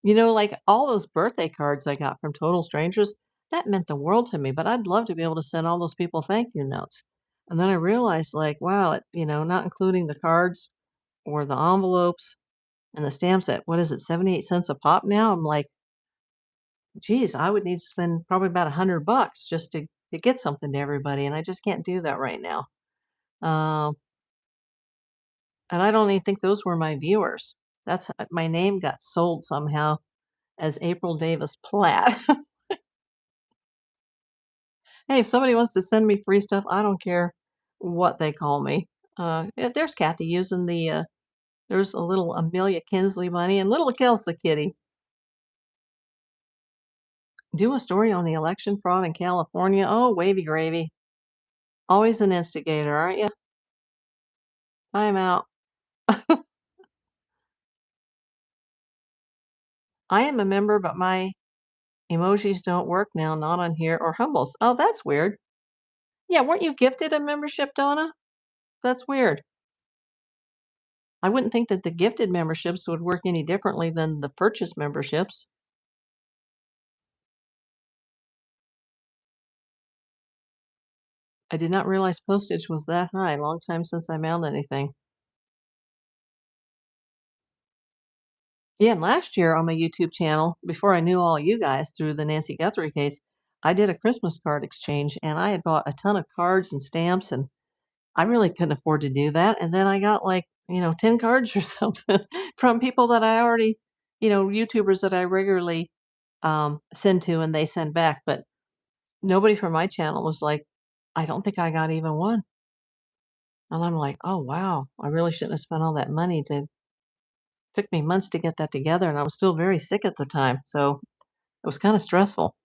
Like all those birthday cards I got from total strangers, that meant the world to me, but I'd love to be able to send all those people thank you notes. And then I realized, like, wow, not including the cards or the envelopes and the stamps at, what is it, 78 cents a pop now? I'm like, geez, I would need to spend probably about $100 just to get something to everybody, and I just can't do that right now. And I don't even think those were my viewers. That's my name got sold somehow as April Davis Platt. Hey, if somebody wants to send me free stuff, I don't care what they call me. Yeah, there's Kathy using there's a little Amelia Kinsley bunny and little Kelsa kitty. Do a story on the election fraud in California. Oh, wavy gravy. Always an instigator, aren't you? I'm out. I am a member, but my emojis don't work now, not on here or Humbles. Oh, that's weird. Yeah, weren't you gifted a membership, Donna? That's weird. I wouldn't think that the gifted memberships would work any differently than the purchase memberships. I did not realize postage was that high. Long time since I mailed anything. Yeah, and last year on my YouTube channel, before I knew all you guys through the Nancy Guthrie case, I did a Christmas card exchange, and I had bought a ton of cards and stamps, and I really couldn't afford to do that. And then I got like, 10 cards or something from people that I already, YouTubers that I regularly send to and they send back. But nobody from my channel was like, I don't think I got even one. And I'm like, oh, wow, I really shouldn't have spent all that money. Took me months to get that together, and I was still very sick at the time. So it was kind of stressful.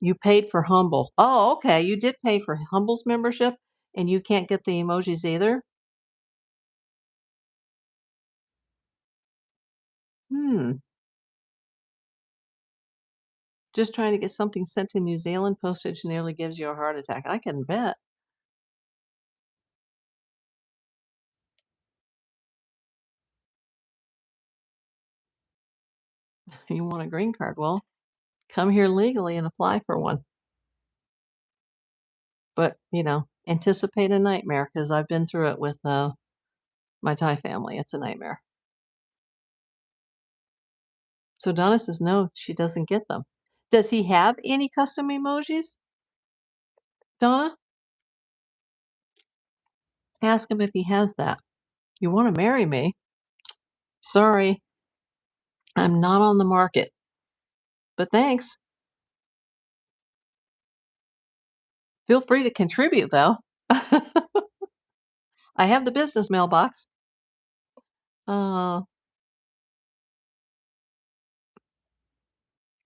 You paid for Humble. Oh, okay. You did pay for Humble's membership, and you can't get the emojis either? Hmm. Just trying to get something sent to New Zealand, postage nearly gives you a heart attack. I can bet. You want a green card. Well, come here legally and apply for one. But, anticipate a nightmare because I've been through it with my Thai family. It's a nightmare. So Donna says no, she doesn't get them. Does he have any custom emojis, Donna? Ask him if he has that. You want to marry me? Sorry, I'm not on the market. But thanks. Feel free to contribute, though. I have the business mailbox.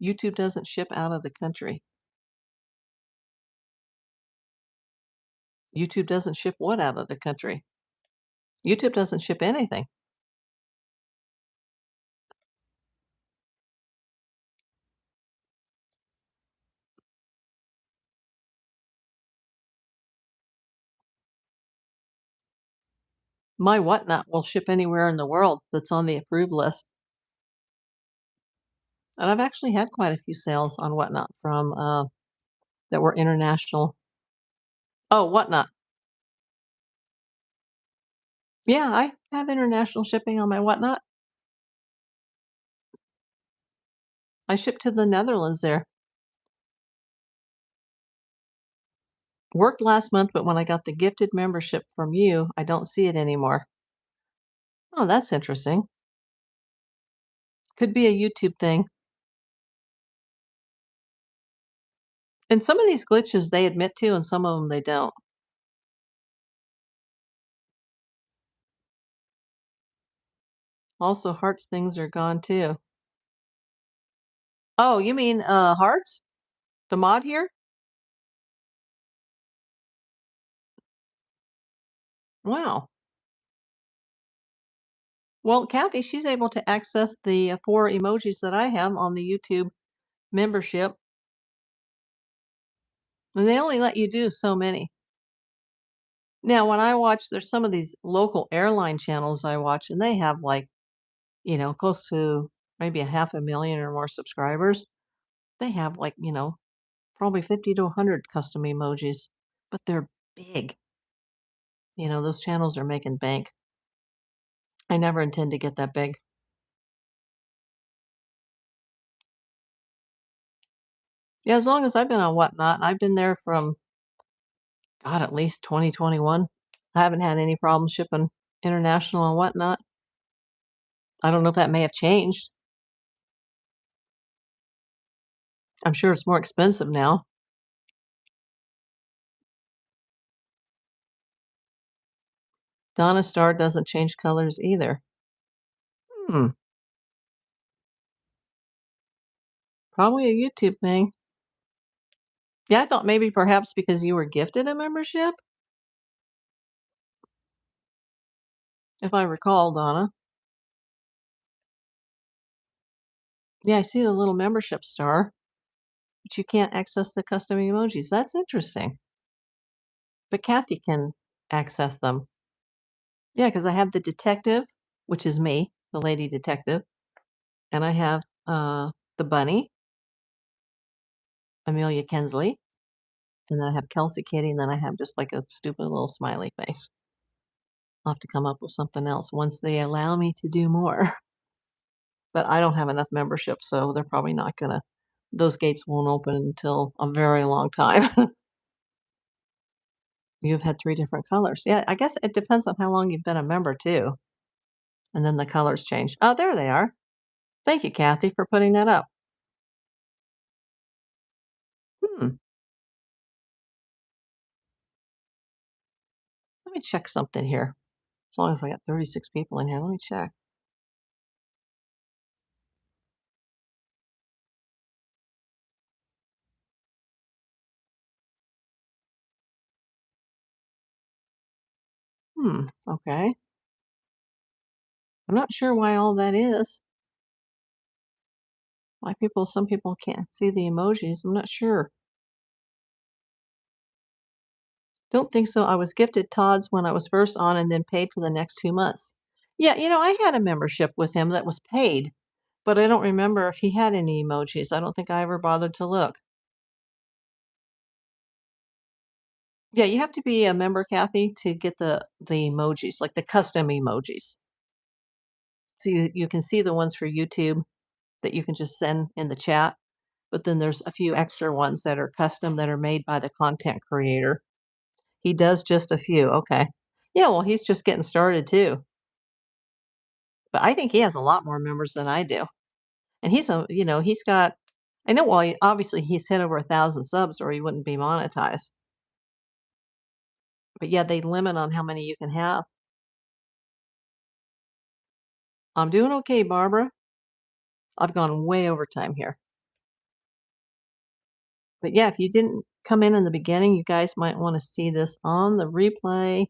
YouTube doesn't ship out of the country. YouTube doesn't ship what out of the country? YouTube doesn't ship anything. My whatnot will ship anywhere in the world that's on the approved list. And I've actually had quite a few sales on whatnot from that were international. Oh, whatnot. Yeah, I have international shipping on my whatnot. I shipped to the Netherlands there. Worked last month, but when I got the gifted membership from you, I don't see it anymore. Oh, that's interesting. Could be a YouTube thing. And some of these glitches they admit to, and some of them they don't. Also, Hearts things are gone too. Oh, you mean Hearts? The mod here? Wow. Well, Kathy, she's able to access the 4 emojis that I have on the YouTube membership. And they only let you do so many. Now, when I watch, there's some of these local airline channels I watch, and they have like, close to maybe a 500,000 or more subscribers. They have like, probably 50 to 100 custom emojis, but they're big. Those channels are making bank. I never intend to get that big. Yeah, as long as I've been on Whatnot, I've been there from, God, at least 2021. I haven't had any problems shipping international on Whatnot. I don't know if that may have changed. I'm sure it's more expensive now. Donna Star doesn't change colors either. Probably a YouTube thing. Yeah, I thought maybe perhaps because you were gifted a membership, if I recall, Donna. Yeah, I see the little membership star, but you can't access the custom emojis. That's interesting. But Kathy can access them. Yeah, because I have the detective, which is me, the lady detective, and I have the bunny, Amelia Kensley, and then I have Kelsa Kitty, and then I have just like a stupid little smiley face. I'll have to come up with something else once they allow me to do more. But I don't have enough membership, so they're probably not gonna those gates won't open until a very long time. You've had 3 different colors. Yeah, I guess it depends on how long you've been a member too, and then the colors change. Oh, there they are. Thank you, Kathy, for putting that up. Hmm, let me check something here. As long as I got 36 people in here, let me check. Okay. I'm not sure why all that is. Why some people can't see the emojis. I'm not sure. Don't think so. I was gifted Todd's when I was first on and then paid for the next 2 months. Yeah, I had a membership with him that was paid, but I don't remember if he had any emojis. I don't think I ever bothered to look. Yeah, you have to be a member, Kathy, to get the emojis, like the custom emojis. So you can see the ones for YouTube that you can just send in the chat, but then there's a few extra ones that are custom that are made by the content creator. He does just a few. Okay. Yeah, well, he's just getting started too. But I think he has a lot more members than I do. And he's got, I know, well, obviously he's hit over 1,000 subs or he wouldn't be monetized. But yeah, they limit on how many you can have. I'm doing okay, Barbara. I've gone way over time here. But yeah, if you didn't come in the beginning, you guys might want to see this on the replay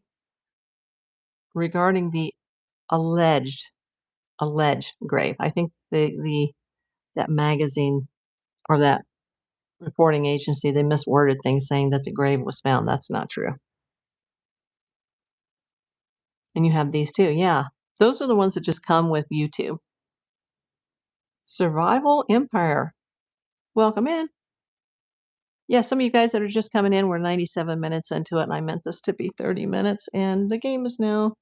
regarding the alleged grave. I think that magazine or that reporting agency, they misworded things saying that the grave was found. That's not true. And you have these too. Yeah. Those are the ones that just come with YouTube. Survival Empire. Welcome in. Yeah, some of you guys that are just coming in, we're 97 minutes into it, and I meant this to be 30 minutes, and the game is now,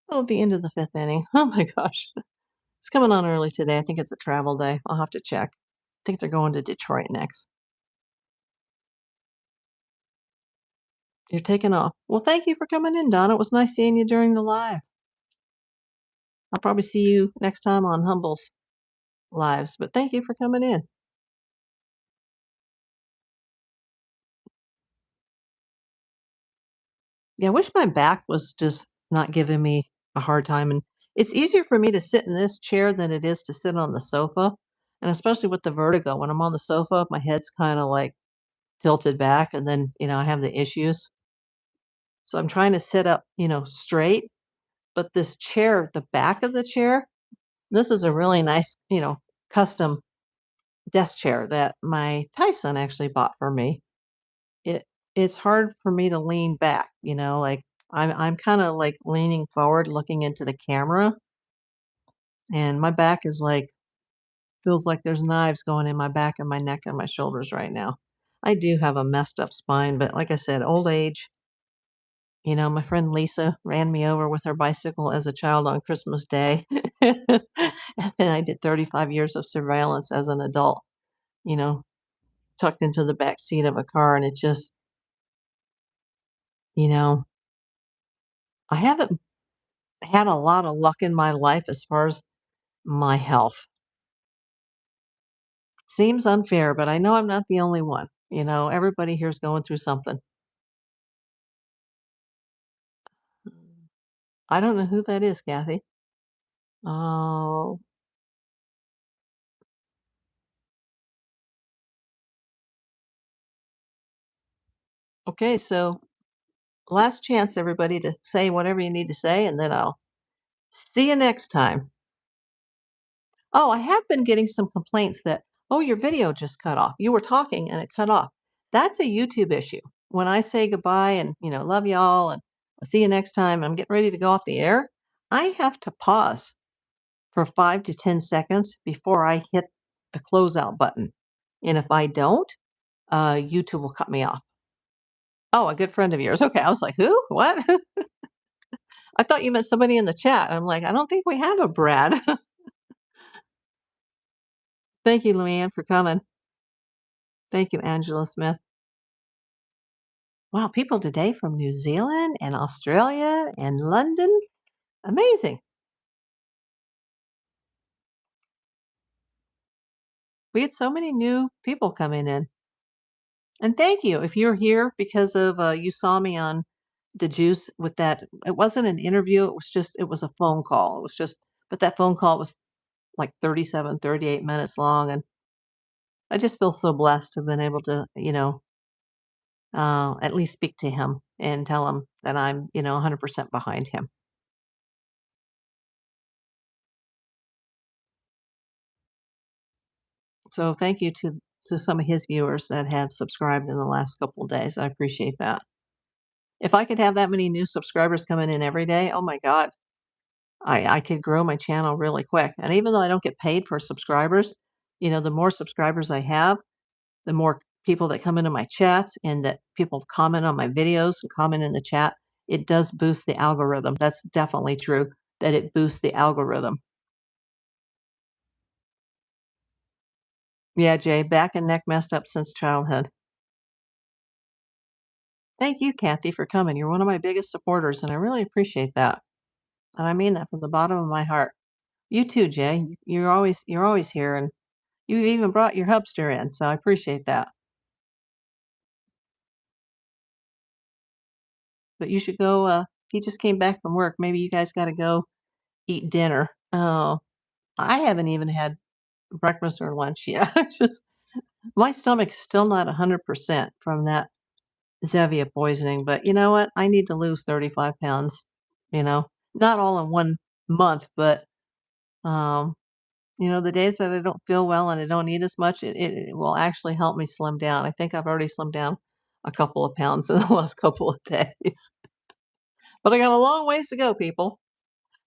the end of the 5th inning. Oh my gosh. It's coming on early today. I think it's a travel day. I'll have to check. I think they're going to Detroit next. You're taking off. Well, thank you for coming in, Donna. It was nice seeing you during the live. I'll probably see you next time on Humble's lives, but thank you for coming in. Yeah, I wish my back was just not giving me a hard time. And it's easier for me to sit in this chair than it is to sit on the sofa. And especially with the vertigo, when I'm on the sofa, my head's kind of like tilted back, and then, I have the issues. So I'm trying to sit up, straight. But this chair, the back of the chair, this is a really nice, custom desk chair that my Tyson actually bought for me. It's hard for me to lean back, like I'm kind of like leaning forward looking into the camera, and my back is like feels like there's knives going in my back and my neck and my shoulders right now. I do have a messed up spine, but like I said, old age. My friend Lisa ran me over with her bicycle as a child on Christmas Day. And then I did 35 years of surveillance as an adult, you know, tucked into the back seat of a car. And it just, you know, I haven't had a lot of luck in my life as far as my health. Seems unfair, but I know I'm not the only one. Everybody here's going through something. I don't know who that is, Kathy. Oh, okay. So last chance, everybody, to say whatever you need to say, and then I'll see you next time. Oh, I have been getting some complaints that, oh, your video just cut off. You were talking and it cut off. That's a YouTube issue. When I say goodbye and, love y'all and I'll see you next time, I'm getting ready to go off the air, I have to pause for 5 to 10 seconds before I hit the closeout button. And if I don't, YouTube will cut me off. Oh, a good friend of yours. Okay. I was like, who? What? I thought you meant somebody in the chat. I'm like, I don't think we have a Brad. Thank you, Luann, for coming. Thank you, Angela Smith. Wow, people today from New Zealand and Australia and London. Amazing. We had so many new people coming in. And thank you. If you're here because of you saw me on the Juice with that, it wasn't an interview. It was a phone call. It was just, but that phone call was like 37, 38 minutes long. And I just feel so blessed to have been able to, at least speak to him and tell him that I'm, 100% behind him. So thank you to some of his viewers that have subscribed in the last couple of days. I appreciate that. If I could have that many new subscribers coming in every day, oh my God, I could grow my channel really quick. And even though I don't get paid for subscribers, the more subscribers I have, the more people that come into my chats and that people comment on my videos and comment in the chat, it does boost the algorithm. That's definitely true, that it boosts the algorithm. Yeah, Jay, back and neck messed up since childhood. Thank you, Kathy, for coming. You're one of my biggest supporters, and I really appreciate that. And I mean that from the bottom of my heart. You too, Jay. You're always here, and you even brought your hubster in, so I appreciate that. But you should go. He just came back from work. Maybe you guys got to go eat dinner. Oh, I haven't even had breakfast or lunch yet. My stomach is still not 100% from that Zevia poisoning. But you know what? I need to lose 35 pounds. Not all in 1 month, but um, the days that I don't feel well and I don't eat as much, it will actually help me slim down. I think I've already slimmed down a couple of pounds in the last couple of days. But I got a long ways to go, people.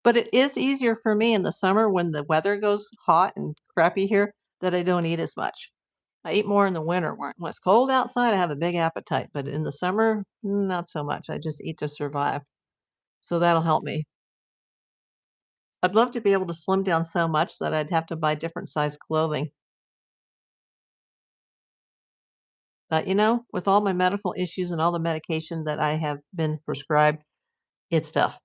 But it is easier for me in the summer when the weather goes hot and crappy here that I don't eat as much. I eat more in the winter. When it's cold outside, I have a big appetite. But in the summer, not so much. I just eat to survive. So that'll help me. I'd love to be able to slim down so much that I'd have to buy different size clothing. But, with all my medical issues and all the medication that I have been prescribed, it's tough.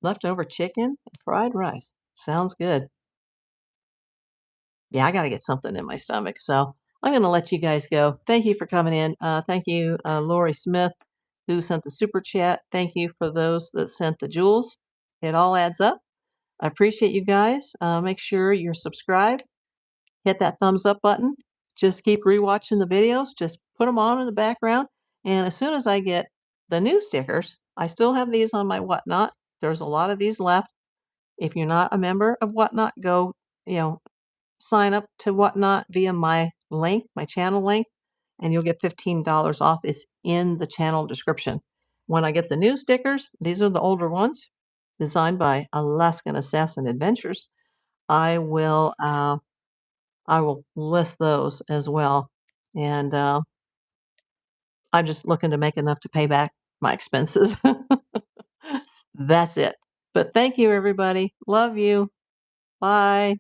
Leftover chicken and fried rice. Sounds good. Yeah, I got to get something in my stomach. So I'm going to let you guys go. Thank you for coming in. Thank you, Lori Smith, who sent the super chat. Thank you for those that sent the jewels. It all adds up. I appreciate you guys. Make sure you're subscribed. Hit that thumbs up button. Just keep rewatching the videos. Just put them on in the background. And as soon as I get the new stickers, I still have these on my Whatnot. There's a lot of these left. If you're not a member of Whatnot, go, sign up to Whatnot via my link, my channel link, and you'll get $15 off. It's in the channel description. When I get the new stickers, these are the older ones, designed by Alaskan Assassin Adventures. I will list those as well. And I'm just looking to make enough to pay back my expenses. That's it. But thank you, everybody. Love you. Bye.